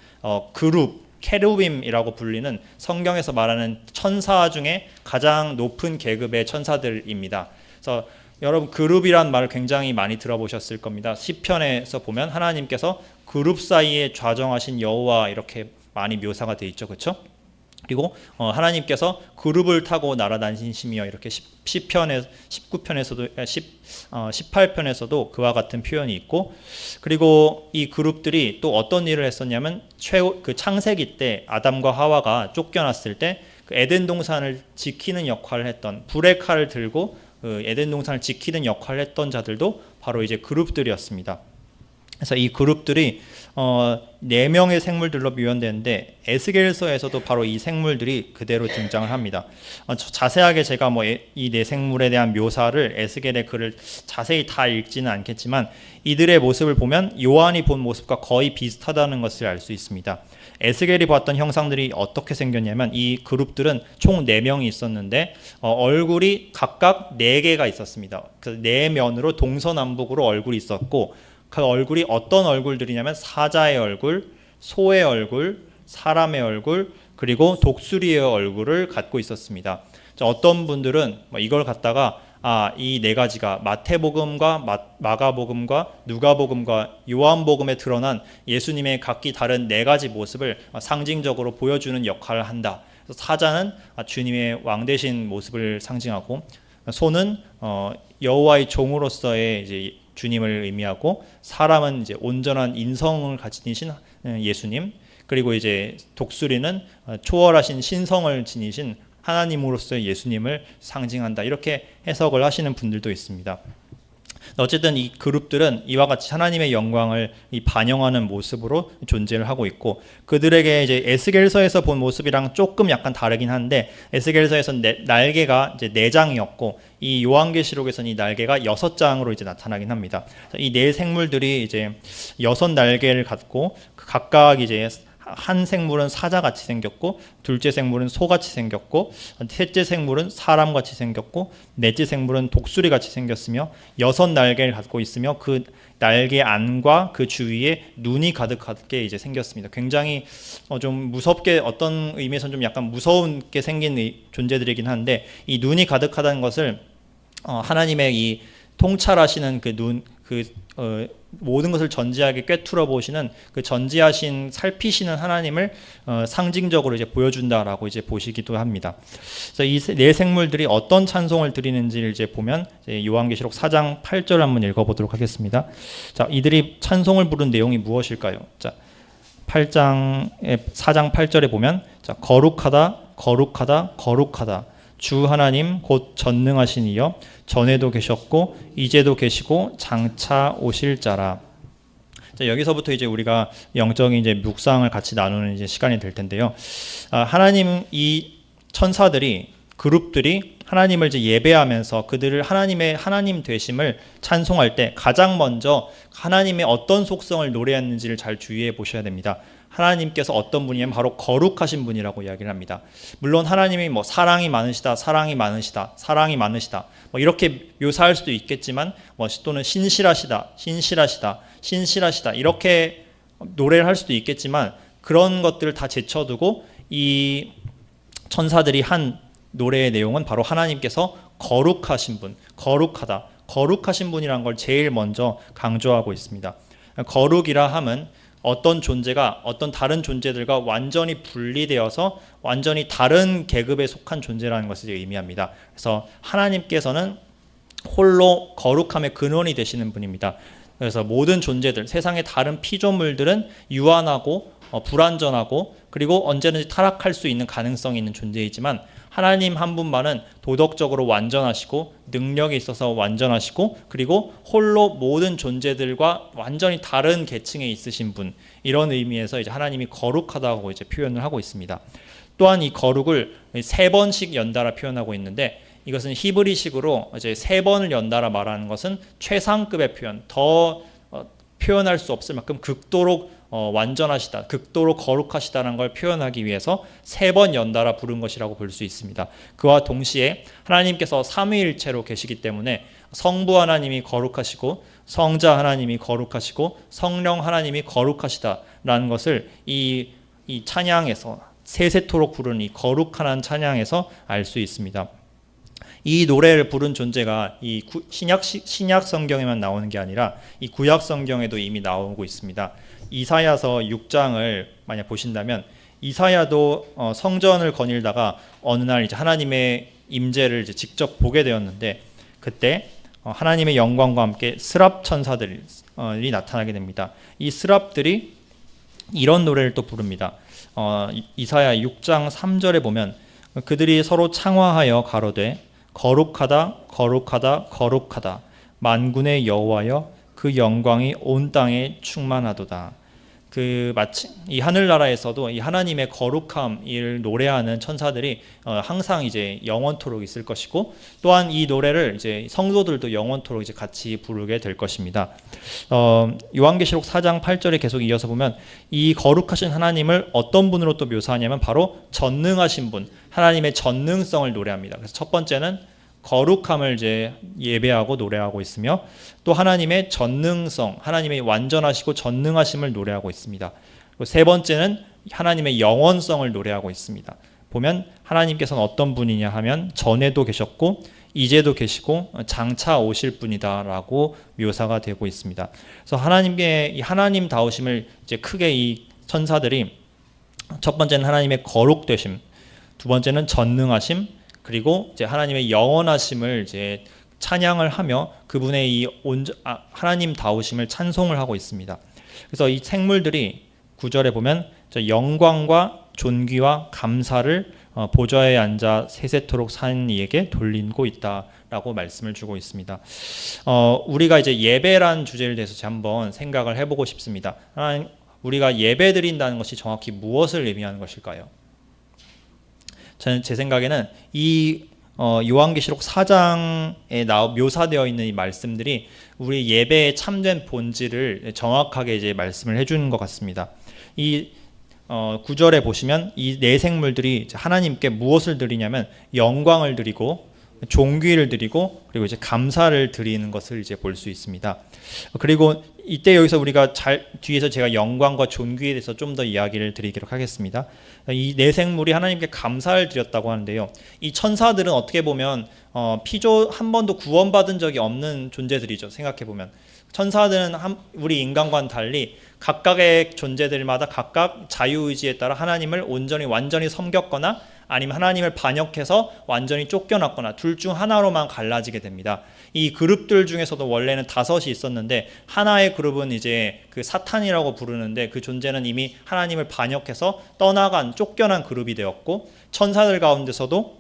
그룹 케루빔이라고 불리는 성경에서 말하는 천사 중에 가장 높은 계급의 천사들입니다. 그래서 여러분 그룹이란 말을 굉장히 많이 들어보셨을 겁니다. 시편에서 보면 하나님께서 그룹 사이에 좌정하신 여호와 이렇게 많이 묘사가 돼 있죠, 그렇죠? 그리고 하나님께서 그룹을 타고 날아다니시며 이렇게 시편의 19편에서도 18편에서도 그와 같은 표현이 있고 그리고 이 그룹들이 또 어떤 일을 했었냐면 그 창세기 때 아담과 하와가 쫓겨났을 때 그 에덴 동산을 지키는 역할을 했던 불의 칼을 들고 그 에덴 동산을 지키는 역할을 했던 자들도 바로 이제 그룹들이었습니다. 그래서 이 그룹들이 4명의 생물들로 묘현되는데 에스겔서에서도 바로 이 생물들이 그대로 등장을 합니다. 자세하게 제가 이 4생물에 대한 묘사를 에스겔의 글을 자세히 다 읽지는 않겠지만 이들의 모습을 보면 요한이 본 모습과 거의 비슷하다는 것을 알 수 있습니다. 에스겔이 봤던 형상들이 어떻게 생겼냐면 이 그룹들은 총 4명이 있었는데 얼굴이 각각 4개가 있었습니다. 그 4면으로 동서남북으로 얼굴이 있었고 그 얼굴이 어떤 얼굴들이냐면 사자의 얼굴, 소의 얼굴, 사람의 얼굴, 그리고 독수리의 얼굴을 갖고 있었습니다. 어떤 분들은 이걸 갖다가 이 4가지가 마태복음과 마가복음과 누가복음과 요한복음에 드러난 예수님의 각기 다른 4가지 모습을 상징적으로 보여주는 역할을 한다. 그래서 사자는 주님의 왕되신 모습을 상징하고, 소는 여호와의 종으로서의 이제 주님을 의미하고, 사람은 이제 온전한 인성을 가지신 예수님, 그리고 이제 독수리는 초월하신 신성을 지니신 하나님으로서의 예수님을 상징한다. 이렇게 해석을 하시는 분들도 있습니다. 어쨌든 이 그룹들은 이와 같이 하나님의 영광을 반영하는 모습으로 존재를 하고 있고, 그들에게 이제 에스겔서에서 본 모습이랑 조금 약간 다르긴 한데, 에스겔서에서는 날개가 이제 4장이었고 이 요한계시록에서는 이 날개가 6장으로 이제 나타나긴 합니다. 이 4생물들이 이제 6날개를 갖고 각각 이제 한 생물은 사자같이 생겼고, 둘째 생물은 소같이 생겼고, 셋째 생물은 사람같이 생겼고, 넷째 생물은 독수리같이 생겼으며 6날개를 갖고 있으며 그 날개 안과 그 주위에 눈이 가득하게 이제 생겼습니다. 굉장히 좀 무섭게, 어떤 의미에서는 좀 약간 무서운게 생긴 존재들이긴 한데, 이 눈이 가득하다는 것을 하나님의 이 통찰하시는 그 눈, 모든 것을 전지하게 꿰뚫어 보시는 그 전지하신 살피시는 하나님을 상징적으로 이제 보여준다라고 이제 보시기도 합니다. 그래서 이 4생물들이 어떤 찬송을 드리는지를 이제 보면 이제 요한계시록 4장 8절 한번 읽어보도록 하겠습니다. 자, 이들이 찬송을 부른 내용이 무엇일까요? 자, 4장 8절에 보면, 자, 거룩하다, 거룩하다, 거룩하다. 주 하나님 곧 전능하신 이여, 전에도 계셨고 이제도 계시고 장차 오실 자라. 자, 여기서부터 이제 우리가 영적인 이제 묵상을 같이 나누는 이제 시간이 될 텐데요. 하나님, 이 천사들이, 그룹들이 하나님을 이제 예배하면서 그들을 하나님의 하나님 되심을 찬송할 때 가장 먼저 하나님의 어떤 속성을 노래했는지를 잘 주의해 보셔야 됩니다. 하나님께서 어떤 분이냐면 바로 거룩하신 분이라고 이야기를 합니다. 물론 하나님이 사랑이 많으시다, 사랑이 많으시다, 사랑이 많으시다, 이렇게 묘사할 수도 있겠지만, 또는 신실하시다, 신실하시다, 신실하시다, 이렇게 노래를 할 수도 있겠지만, 그런 것들을 다 제쳐두고 이 천사들이 한 노래의 내용은 바로 하나님께서 거룩하신 분, 거룩하다, 거룩하신 분이라는 걸 제일 먼저 강조하고 있습니다. 거룩이라 함은 어떤 존재가 어떤 다른 존재들과 완전히 분리되어서 완전히 다른 계급에 속한 존재라는 것을 의미합니다. 그래서 하나님께서는 홀로 거룩함의 근원이 되시는 분입니다. 그래서 모든 존재들, 세상의 다른 피조물들은 유한하고 불완전하고 그리고 언제든지 타락할 수 있는 가능성이 있는 존재이지만, 하나님 한 분만은 도덕적으로 완전하시고 능력이 있어서 완전하시고 그리고 홀로 모든 존재들과 완전히 다른 계층에 있으신 분, 이런 의미에서 이제 하나님이 거룩하다고 이제 표현을 하고 있습니다. 또한 이 거룩을 3번씩 연달아 표현하고 있는데, 이것은 히브리식으로 이제 3번을 연달아 말하는 것은 최상급의 표현, 더 표현할 수 없을 만큼 극도로 완전하시다, 극도로 거룩하시다는 걸 표현하기 위해서 3번 연달아 부른 것이라고 볼 수 있습니다. 그와 동시에 하나님께서 삼위일체로 계시기 때문에 성부 하나님이 거룩하시고 성자 하나님이 거룩하시고 성령 하나님이 거룩하시다라는 것을 이 찬양에서 세세토록 부르는 이 거룩한 찬양에서 알 수 있습니다. 이 노래를 부른 존재가 이 신약 성경에만 나오는 게 아니라 이 구약 성경에도 이미 나오고 있습니다. 이사야서 6장을 만약 보신다면, 이사야도 성전을 거닐다가 어느 날 이제 하나님의 임재를 이제 직접 보게 되었는데, 그때 하나님의 영광과 함께 스랍 천사들이 나타나게 됩니다. 이 스랍들이 이런 노래를 또 부릅니다. 이사야 6장 3절에 보면, 그들이 서로 창화하여 가로되 거룩하다, 거룩하다, 거룩하다, 만군의 여호와여 그 영광이 온 땅에 충만하도다. 그 마치 이 하늘나라에서도 이 하나님의 거룩함을 노래하는 천사들이 항상 이제 영원토록 있을 것이고, 또한 이 노래를 이제 성도들도 영원토록 이제 같이 부르게 될 것입니다. 요한계시록 4장 8절에 계속 이어서 보면 이 거룩하신 하나님을 어떤 분으로 또 묘사하냐면 바로 전능하신 분, 하나님의 전능성을 노래합니다. 그래서 첫 번째는 거룩함을 이제 예배하고 노래하고 있으며, 또 하나님의 전능성, 하나님의 완전하시고 전능하심을 노래하고 있습니다. 그리고 세 번째는 하나님의 영원성을 노래하고 있습니다. 보면 하나님께서는 어떤 분이냐 하면 전에도 계셨고 이제도 계시고 장차 오실 분이다라고 묘사가 되고 있습니다. 그래서 하나님의 이 하나님다우심을 이제 크게 이 천사들이, 첫 번째는 하나님의 거룩되심, 두 번째는 전능하심, 그리고 이제 하나님의 영원하심을 이제 찬양을 하며 그분의 이 하나님다우심을 찬송을 하고 있습니다. 그래서 이 생물들이 9절에 보면 영광과 존귀와 감사를 보좌에 앉아 세세토록 사는 이에게 돌리고 있다라고 말씀을 주고 있습니다. 우리가 이제 예배란 주제를 대해서 한번 생각을 해보고 싶습니다. 우리가 예배 드린다는 것이 정확히 무엇을 의미하는 것일까요? 저는 제 생각에는 이 요한계시록 4장에 묘사되어 있는 이 말씀들이 우리 예배의 참된 본질을 정확하게 이제 말씀을 해주는 것 같습니다. 이 9절에 보시면 이 네 생물들이 하나님께 무엇을 드리냐면 영광을 드리고 존귀를 드리고 그리고 이제 감사를 드리는 것을 이제 볼 수 있습니다. 그리고 이때 여기서 우리가 뒤에서 제가 영광과 존귀에 대해서 좀 더 이야기를 드리도록 하겠습니다. 이 네 생물이 하나님께 감사를 드렸다고 하는데요. 이 천사들은 어떻게 보면 피조 한 번도 구원받은 적이 없는 존재들이죠. 생각해 보면 천사들은 우리 인간과는 달리 각각의 존재들마다 각각 자유의지에 따라 하나님을 완전히 섬겼거나 아니면 하나님을 반역해서 완전히 쫓겨났거나 둘 중 하나로만 갈라지게 됩니다. 이 그룹들 중에서도 원래는 5이 있었는데 하나의 그룹은 이제 그 사탄이라고 부르는데 그 존재는 이미 하나님을 반역해서 쫓겨난 그룹이 되었고, 천사들 가운데서도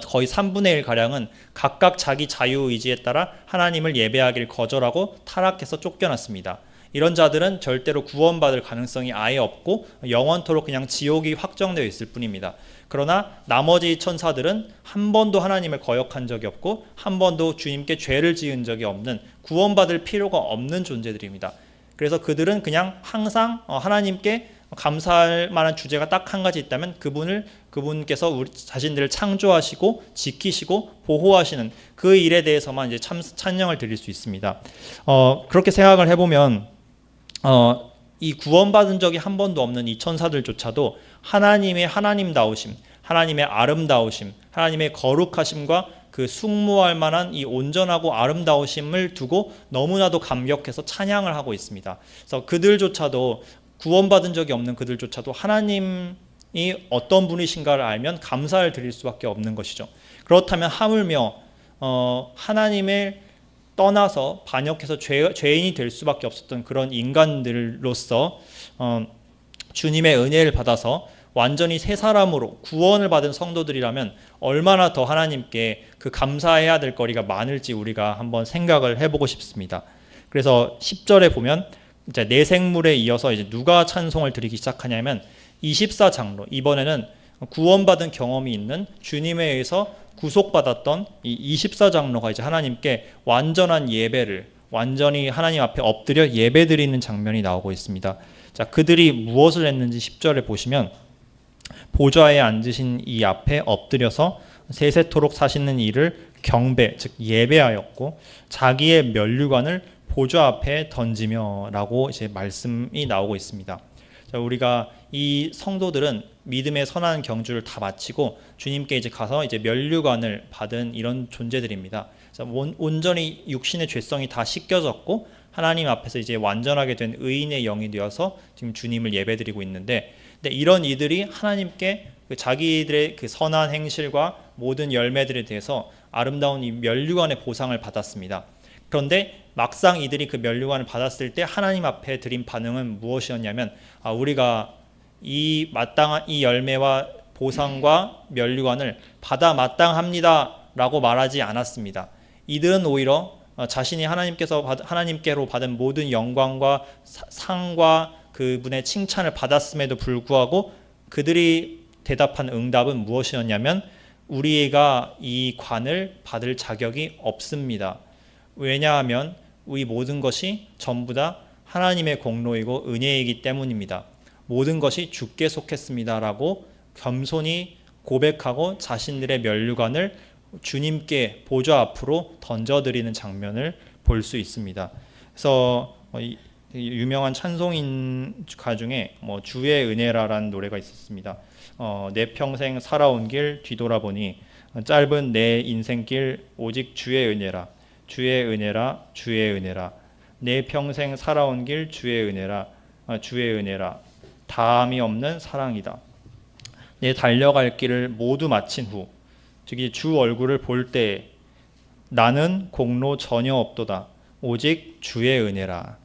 거의 3분의 1 가량은 각각 자기 자유의지에 따라 하나님을 예배하기를 거절하고 타락해서 쫓겨났습니다. 이런 자들은 절대로 구원받을 가능성이 아예 없고 영원토록 그냥 지옥이 확정되어 있을 뿐입니다. 그러나 나머지 천사들은 한 번도 하나님을 거역한 적이 없고 한 번도 주님께 죄를 지은 적이 없는, 구원받을 필요가 없는 존재들입니다. 그래서 그들은 그냥 항상 하나님께 감사할 만한 주제가 딱 한 가지 있다면 그분께서 우리 자신들을 창조하시고 지키시고 보호하시는 그 일에 대해서만 이제 찬양을 드릴 수 있습니다. 그렇게 생각을 해보면 이 구원받은 적이 한 번도 없는 이 천사들조차도 하나님의 하나님다우심, 하나님의 아름다우심, 하나님의 거룩하심과 그 숭모할 만한 이 온전하고 아름다우심을 두고 너무나도 감격해서 찬양을 하고 있습니다. 그래서 그들조차도, 구원받은 적이 없는 그들조차도 하나님이 어떤 분이신가를 알면 감사를 드릴 수밖에 없는 것이죠. 그렇다면 하물며 하나님을 떠나서 반역해서 죄인이 될 수밖에 없었던 그런 인간들로서 주님의 은혜를 받아서 완전히 새 사람으로 구원을 받은 성도들이라면 얼마나 더 하나님께 그 감사해야 될 거리가 많을지 우리가 한번 생각을 해보고 싶습니다. 그래서 10절에 보면 이제 네 생물에 이어서 이제 누가 찬송을 드리기 시작하냐면 24장로, 이번에는 구원받은 경험이 있는 주님에 의해서 구속받았던 이 24장로가 이제 하나님께 완전한 예배를, 완전히 하나님 앞에 엎드려 예배드리는 장면이 나오고 있습니다. 자, 그들이 무엇을 했는지 10절에 보시면 보좌에 앉으신 이 앞에 엎드려서 세세토록 사시는 이를 경배, 즉 예배하였고 자기의 면류관을 보좌 앞에 던지며 라고 이제 말씀이 나오고 있습니다. 자, 우리가 이 성도들은 믿음의 선한 경주를 다 마치고 주님께 이제 가서 이제 면류관을 받은 이런 존재들입니다. 온전히 육신의 죄성이 다 씻겨졌고 하나님 앞에서 이제 완전하게 된 의인의 영이 되어서 지금 주님을 예배드리고 있는데, 근데 이런 이들이 하나님께 자기들의 그 선한 행실과 모든 열매들에 대해서 아름다운 이 면류관의 보상을 받았습니다. 그런데 막상 이들이 그 면류관을 받았을 때 하나님 앞에 드린 반응은 무엇이었냐면, 우리가 이 마땅한 이 열매와 보상과 면류관을 받아 마땅합니다 라고 말하지 않았습니다. 이들은 오히려 자신이 하나님께로 받은 모든 영광과 상과 그분의 칭찬을 받았음에도 불구하고 그들이 대답한 응답은 무엇이었냐면 우리가 이 관을 받을 자격이 없습니다. 왜냐하면 이 모든 것이 전부 다 하나님의 공로이고 은혜이기 때문입니다. 모든 것이 주께 속했습니다라고 겸손히 고백하고 자신들의 면류관을 주님께 보좌 앞으로 던져드리는 장면을 볼 수 있습니다. 그래서 유명한 찬송인가 중에 주의 은혜라라는 노래가 있었습니다. 내 평생 살아온 길 뒤돌아보니 짧은 내 인생길 오직 주의 은혜라, 주의 은혜라, 주의 은혜라. 내 평생 살아온 길 주의 은혜라, 주의 은혜라. 다함이 없는 사랑이다. 내 달려갈 길을 모두 마친 후, 즉 주 얼굴을 볼 때 나는 공로 전혀 없도다. 오직 주의 은혜라.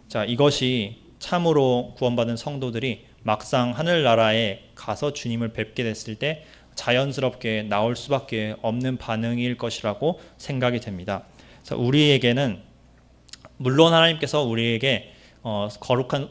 자, 이것이 참으로 구원받은 성도들이 막상 하늘나라에 가서 주님을 뵙게 됐을 때 자연스럽게 나올 수밖에 없는 반응일 것이라고 생각이 됩니다. 그래서 우리에게는 물론 하나님께서 우리에게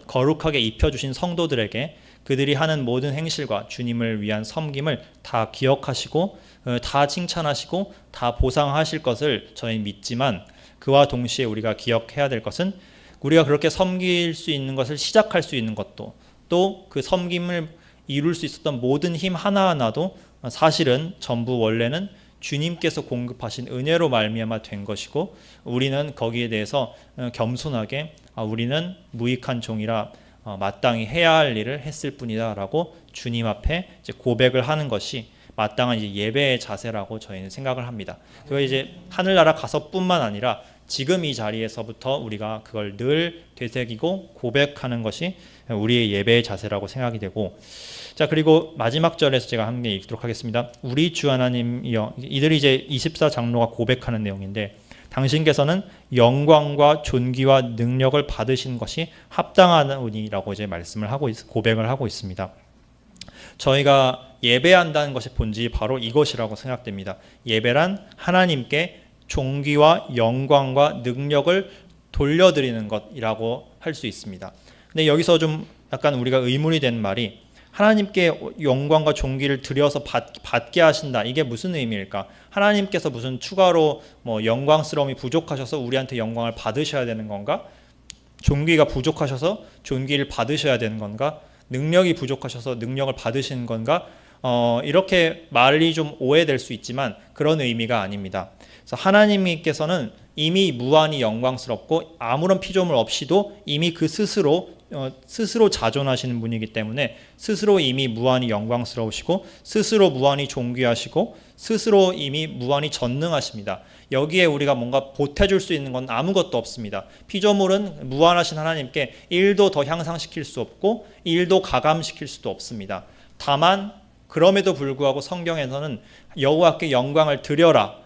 거룩하게 입혀주신 성도들에게 그들이 하는 모든 행실과 주님을 위한 섬김을 다 기억하시고 다 칭찬하시고 다 보상하실 것을 저희는 믿지만 그와 동시에 우리가 기억해야 될 것은 우리가 그렇게 섬길 수 있는 것을 시작할 수 있는 것도 또 그 섬김을 이룰 수 있었던 모든 힘 하나하나도 사실은 전부 원래는 주님께서 공급하신 은혜로 말미암아 된 것이고 우리는 거기에 대해서 겸손하게 우리는 무익한 종이라 마땅히 해야 할 일을 했을 뿐이다 라고 주님 앞에 이제 고백을 하는 것이 마땅한 이제 예배의 자세라고 저희는 생각을 합니다. 그거 이제 하늘나라 가서뿐만 아니라 지금 이 자리에서부터 우리가 그걸 늘 되새기고 고백하는 것이 우리의 예배의 자세라고 생각이 되고, 자 그리고 마지막 절에서 제가 함께 읽도록 하겠습니다. 우리 주 하나님이여, 이들이 이제 24장로가 고백하는 내용인데 당신께서는 영광과 존귀와 능력을 받으신 것이 합당하오니라고 이제 말씀을 하고 고백을 하고 있습니다. 저희가 예배한다는 것의 본질이 바로 이것이라고 생각됩니다. 예배란 하나님께 존귀와 영광과 능력을 돌려드리는 것이라고 할 수 있습니다. 근데 여기서 좀 약간 우리가 의문이 되는 말이 하나님께 영광과 존귀를 드려서 받게 하신다. 이게 무슨 의미일까? 하나님께서 무슨 추가로 영광스러움이 부족하셔서 우리한테 영광을 받으셔야 되는 건가? 존귀가 부족하셔서 존귀를 받으셔야 되는 건가? 능력이 부족하셔서 능력을 받으시는 건가? 이렇게 말이 좀 오해될 수 있지만 그런 의미가 아닙니다. 그래서 하나님께서는 이미 무한히 영광스럽고 아무런 피조물 없이도 이미 그 스스로 자존하시는 분이기 때문에 스스로 이미 무한히 영광스러우시고 스스로 무한히 존귀하시고 스스로 이미 무한히 전능하십니다. 여기에 우리가 뭔가 보태줄 수 있는 건 아무것도 없습니다. 피조물은 무한하신 하나님께 1도 더 향상시킬 수 없고 1도 가감시킬 수도 없습니다. 다만 그럼에도 불구하고 성경에서는 여호와께 영광을 드려라,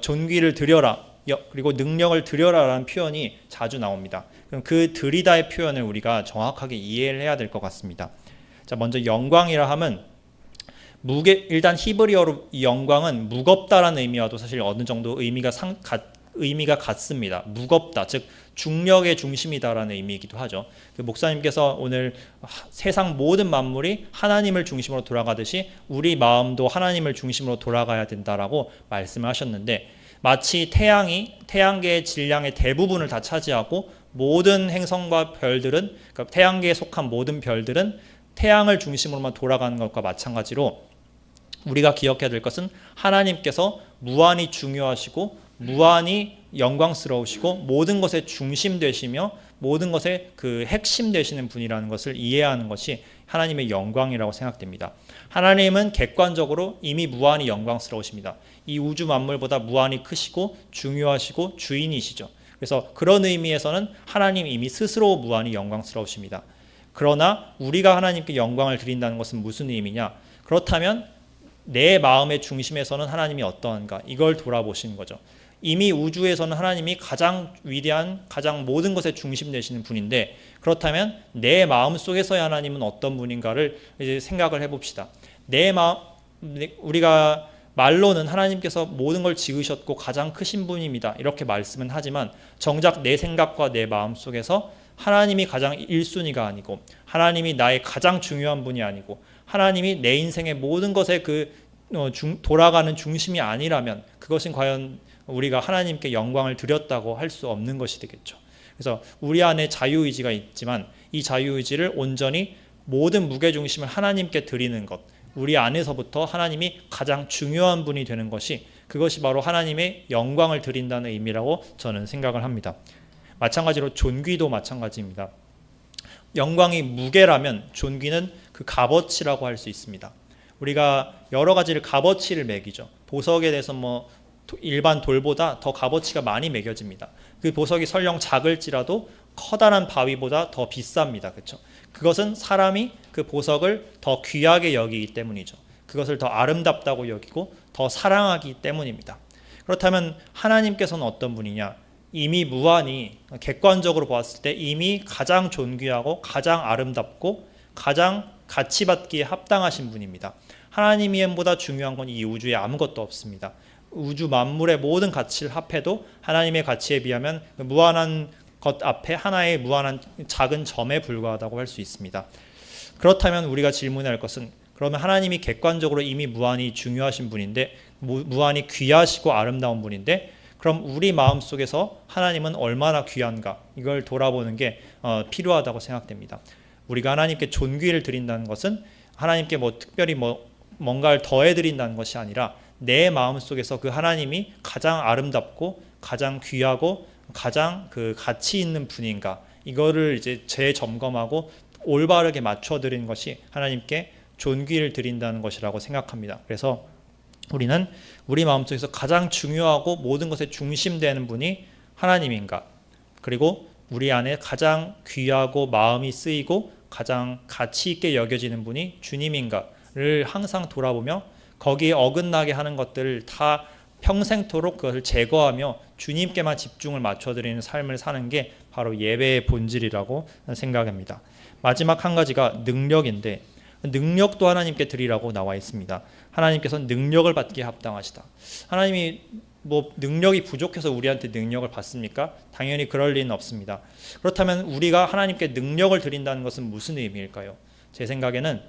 존귀를 드려라, 그리고 능력을 드려라라는 표현이 자주 나옵니다. 그럼 그 드리다의 표현을 우리가 정확하게 이해를 해야 될 것 같습니다. 자, 먼저 영광이라 하면 일단 히브리어로 이 영광은 무겁다라는 의미와도 사실 어느 정도 의미가 같습니다. 무겁다, 즉 중력의 중심이다라는 의미이기도 하죠. 목사님께서 오늘 세상 모든 만물이 하나님을 중심으로 돌아가듯이 우리 마음도 하나님을 중심으로 돌아가야 된다라고 말씀을 하셨는데 마치 태양계의 질량의 대부분을 다 차지하고 모든 행성과 별들은, 그러니까 태양계에 속한 모든 별들은 태양을 중심으로만 돌아가는 것과 마찬가지로 우리가 기억해야 될 것은 하나님께서 무한히 중요하시고 무한히 영광스러우시고 모든 것의 중심 되시며 모든 것의 그 핵심 되시는 분이라는 것을 이해하는 것이 하나님의 영광이라고 생각됩니다. 하나님은 객관적으로 이미 무한히 영광스러우십니다. 이 우주 만물보다 무한히 크시고 중요하시고 주인이시죠. 그래서 그런 의미에서는 하나님 이미 스스로 무한히 영광스러우십니다. 그러나 우리가 하나님께 영광을 드린다는 것은 무슨 의미냐? 그렇다면 내 마음의 중심에서는 하나님이 어떠한가? 이걸 돌아보시는 거죠. 이미 우주에서는 하나님이 가장 위대한, 가장 모든 것의 중심 되시는 분인데 그렇다면 내 마음 속에서의 하나님은 어떤 분인가를 이제 생각을 해봅시다. 내 마음, 우리가 말로는 하나님께서 모든 걸 지으셨고 가장 크신 분입니다. 이렇게 말씀은 하지만 정작 내 생각과 내 마음 속에서 하나님이 가장 1순위가 아니고 하나님이 나의 가장 중요한 분이 아니고 하나님이 내 인생의 모든 것에 돌아가는 중심이 아니라면 그것은 과연 우리가 하나님께 영광을 드렸다고 할 수 없는 것이 되겠죠. 그래서 우리 안에 자유의지가 있지만 이 자유의지를 온전히 모든 무게중심을 하나님께 드리는 것, 우리 안에서부터 하나님이 가장 중요한 분이 되는 것이 그것이 바로 하나님의 영광을 드린다는 의미라고 저는 생각을 합니다. 마찬가지로 존귀도 마찬가지입니다. 영광이 무게라면 존귀는 그 값어치라고 할 수 있습니다. 우리가 여러 가지를 값어치를 매기죠. 보석에 대해서 일반 돌보다 더 값어치가 많이 매겨집니다. 그 보석이 설령 작을지라도 커다란 바위보다 더 비쌉니다. 그렇죠? 그것은 사람이 그 보석을 더 귀하게 여기기 때문이죠. 그것을 더 아름답다고 여기고 더 사랑하기 때문입니다. 그렇다면 하나님께서는 어떤 분이냐? 이미 무한히 객관적으로 보았을 때 이미 가장 존귀하고 가장 아름답고 가장 가치받기에 합당하신 분입니다. 하나님보다 중요한 건 이 우주에 아무것도 없습니다. 우주 만물의 모든 가치를 합해도 하나님의 가치에 비하면 무한한 것 앞에 하나의 무한한 작은 점에 불과하다고 할 수 있습니다. 그렇다면 우리가 질문할 것은 그러면 하나님이 객관적으로 이미 무한히 중요하신 분인데 무한히 귀하시고 아름다운 분인데 그럼 우리 마음속에서 하나님은 얼마나 귀한가 이걸 돌아보는 게 필요하다고 생각됩니다. 우리가 하나님께 존귀를 드린다는 것은 하나님께 특별히 뭔가를 더해드린다는 것이 아니라 내 마음속에서 그 하나님이 가장 아름답고 가장 귀하고 가장 그 가치 있는 분인가 이거를 이제 재점검하고 올바르게 맞춰드리는 것이 하나님께 존귀를 드린다는 것이라고 생각합니다. 그래서 우리는 우리 마음속에서 가장 중요하고 모든 것에 중심되는 분이 하나님인가, 그리고 우리 안에 가장 귀하고 마음이 쓰이고 가장 가치 있게 여겨지는 분이 주님인가를 항상 돌아보며 거기에 어긋나게 하는 것들을 다 평생토록 그것을 제거하며 주님께만 집중을 맞춰드리는 삶을 사는 게 바로 예배의 본질이라고 생각합니다. 마지막 한 가지가 능력인데 능력도 하나님께 드리라고 나와 있습니다. 하나님께서는 능력을 받기에 합당하시다. 하나님이 능력이 부족해서 우리한테 능력을 받습니까? 당연히 그럴 리는 없습니다. 그렇다면 우리가 하나님께 능력을 드린다는 것은 무슨 의미일까요? 제 생각에는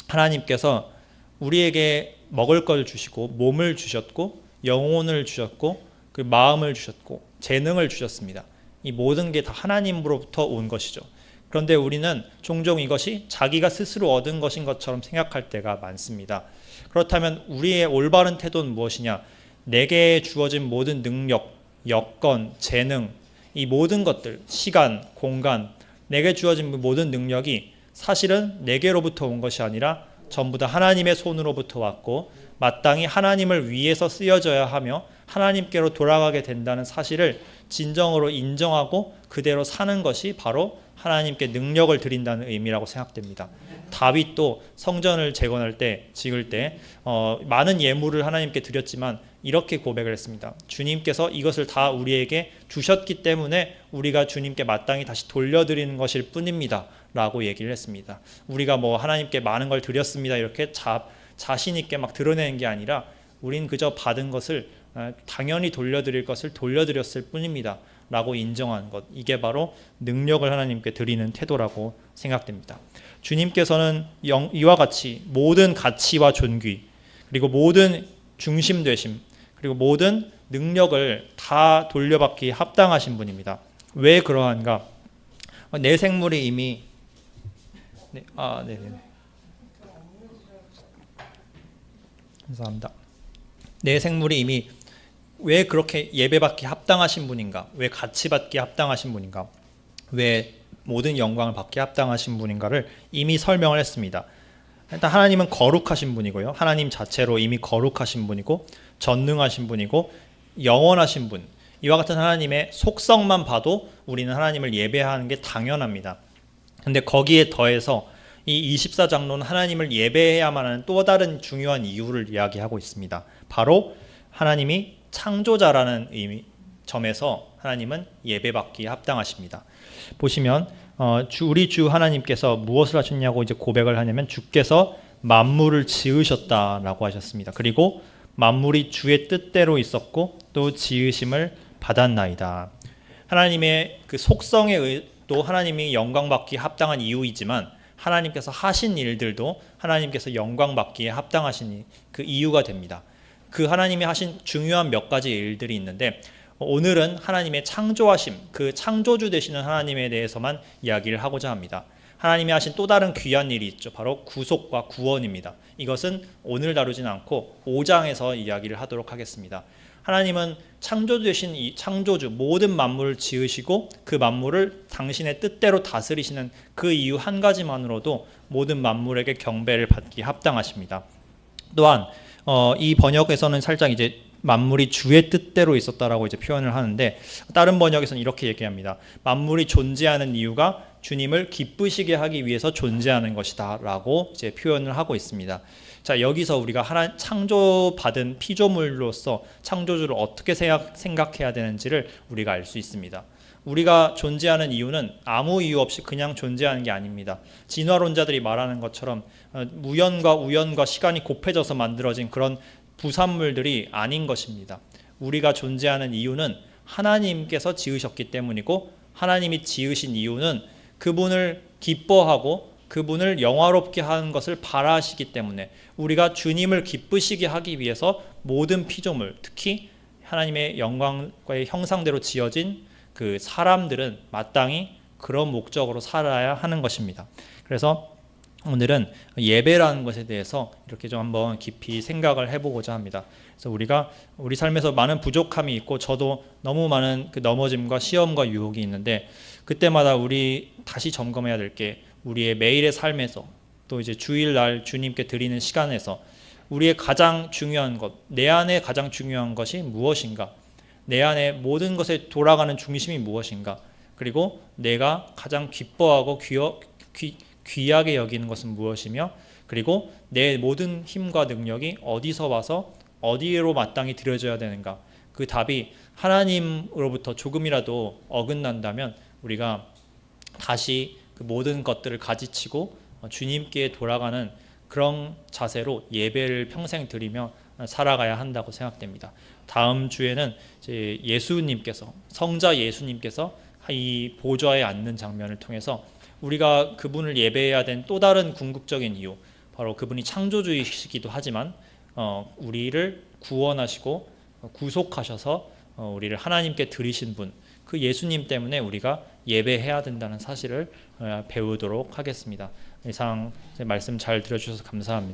하나님께서 우리에게 먹을 걸 주시고 몸을 주셨고 영혼을 주셨고 그 마음을 주셨고 재능을 주셨습니다. 이 모든 게 다 하나님으로부터 온 것이죠. 그런데 우리는 종종 이것이 자기가 스스로 얻은 것인 것처럼 생각할 때가 많습니다. 그렇다면 우리의 올바른 태도는 무엇이냐? 내게 주어진 모든 능력, 여건, 재능, 이 모든 것들, 시간, 공간, 내게 주어진 모든 능력이 사실은 내게로부터 온 것이 아니라 전부 다 하나님의 손으로부터 왔고 마땅히 하나님을 위해서 쓰여져야 하며 하나님께로 돌아가게 된다는 사실을 진정으로 인정하고 그대로 사는 것이 바로 하나님께 능력을 드린다는 의미라고 생각됩니다. 다윗도 성전을 지을 때 많은 예물을 하나님께 드렸지만 이렇게 고백을 했습니다. 주님께서 이것을 다 우리에게 주셨기 때문에 우리가 주님께 마땅히 다시 돌려드리는 것일 뿐입니다 라고 얘기를 했습니다. 우리가 하나님께 많은 걸 드렸습니다 이렇게 자신 있게 드러내는 게 아니라 우린 그저 받은 것을 당연히 돌려드릴 것을 돌려드렸을 뿐입니다 라고 인정하는 것, 이게 바로 능력을 하나님께 드리는 태도라고 생각됩니다. 주님께서는 이와 같이 모든 가치와 존귀 그리고 모든 중심되심 그리고 모든 능력을 다 돌려받기 합당하신 분입니다. 왜 그러한가? 내 생물이 이미 감사합니다. 내 생물이 이미 왜 그렇게 예배받기 합당하신 분인가? 왜 가치받기 합당하신 분인가? 왜 모든 영광을 받기 합당하신 분인가를 이미 설명을 했습니다. 일단 하나님은 거룩하신 분이고요. 하나님 자체로 이미 거룩하신 분이고 전능하신 분이고 영원하신 분. 이와 같은 하나님의 속성만 봐도 우리는 하나님을 예배하는 게 당연합니다. 근데 거기에 더해서 이 24장로는 하나님을 예배해야만 하는 또 다른 중요한 이유를 이야기하고 있습니다. 바로 하나님이 창조자라는 점에서 하나님은 예배받기에 합당하십니다. 보시면 우리 주 하나님께서 무엇을 하셨냐고 이제 고백을 하냐면 주께서 만물을 지으셨다라고 하셨습니다. 그리고 만물이 주의 뜻대로 있었고 또 지으심을 받았나이다. 하나님의 그 속성에 또 하나님이 영광받기에 합당한 이유이지만 하나님께서 하신 일들도 하나님께서 영광받기에 합당하신 그 이유가 됩니다. 그 하나님이 하신 중요한 몇 가지 일들이 있는데 오늘은 하나님의 창조하심, 그 창조주 되시는 하나님에 대해서만 이야기를 하고자 합니다. 하나님이 하신 또 다른 귀한 일이 있죠. 바로 구속과 구원입니다. 이것은 오늘 다루진 않고 5장에서 이야기를 하도록 하겠습니다. 하나님은 창조주 되신 이 창조주, 모든 만물을 지으시고 그 만물을 당신의 뜻대로 다스리시는 그 이유 한 가지만으로도 모든 만물에게 경배를 받기 합당하십니다. 또한 이 번역에서는 살짝 이제 만물이 주의 뜻대로 있었다라고 이제 표현을 하는데 다른 번역에서는 이렇게 얘기합니다. 만물이 존재하는 이유가 주님을 기쁘시게 하기 위해서 존재하는 것이다라고 이제 표현을 하고 있습니다. 자, 여기서 우리가 창조받은 피조물로서 창조주를 어떻게 생각해야 되는지를 우리가 알 수 있습니다. 우리가 존재하는 이유는 아무 이유 없이 그냥 존재하는 게 아닙니다. 진화론자들이 말하는 것처럼 우연과 시간이 곱해져서 만들어진 그런 부산물들이 아닌 것입니다. 우리가 존재하는 이유는 하나님께서 지으셨기 때문이고 하나님이 지으신 이유는 그분을 기뻐하고 그분을 영화롭게 하는 것을 바라시기 때문에 우리가 주님을 기쁘시게 하기 위해서 모든 피조물, 특히 하나님의 영광과의 형상대로 지어진 그 사람들은 마땅히 그런 목적으로 살아야 하는 것입니다. 그래서 오늘은 예배라는 것에 대해서 이렇게 좀 한번 깊이 생각을 해보고자 합니다. 그래서 우리 삶에서 많은 부족함이 있고 저도 너무 많은 그 넘어짐과 시험과 유혹이 있는데 그때마다 우리 다시 점검해야 될 게 우리의 매일의 삶에서 또 이제 주일날 주님께 드리는 시간에서 우리의 가장 중요한 것, 내 안에 가장 중요한 것이 무엇인가? 내 안에 모든 것에 돌아가는 중심이 무엇인가? 그리고 내가 가장 기뻐하고 귀하게 여기는 것은 무엇이며 그리고 내 모든 힘과 능력이 어디서 와서 어디로 마땅히 들여져야 되는가? 그 답이 하나님으로부터 조금이라도 어긋난다면 우리가 다시 그 모든 것들을 가지치고 주님께 돌아가는 그런 자세로 예배를 평생 드리며 살아가야 한다고 생각됩니다. 다음 주에는 이제 예수님께서 성자 예수님께서 이 보좌에 앉는 장면을 통해서 우리가 그분을 예배해야 된 또 다른 궁극적인 이유, 바로 그분이 창조주이시기도 하지만 우리를 구원하시고 구속하셔서 우리를 하나님께 드리신 분, 그 예수님 때문에 우리가 예배해야 된다는 사실을 배우도록 하겠습니다. 이상 말씀 잘 들어주셔서 감사합니다.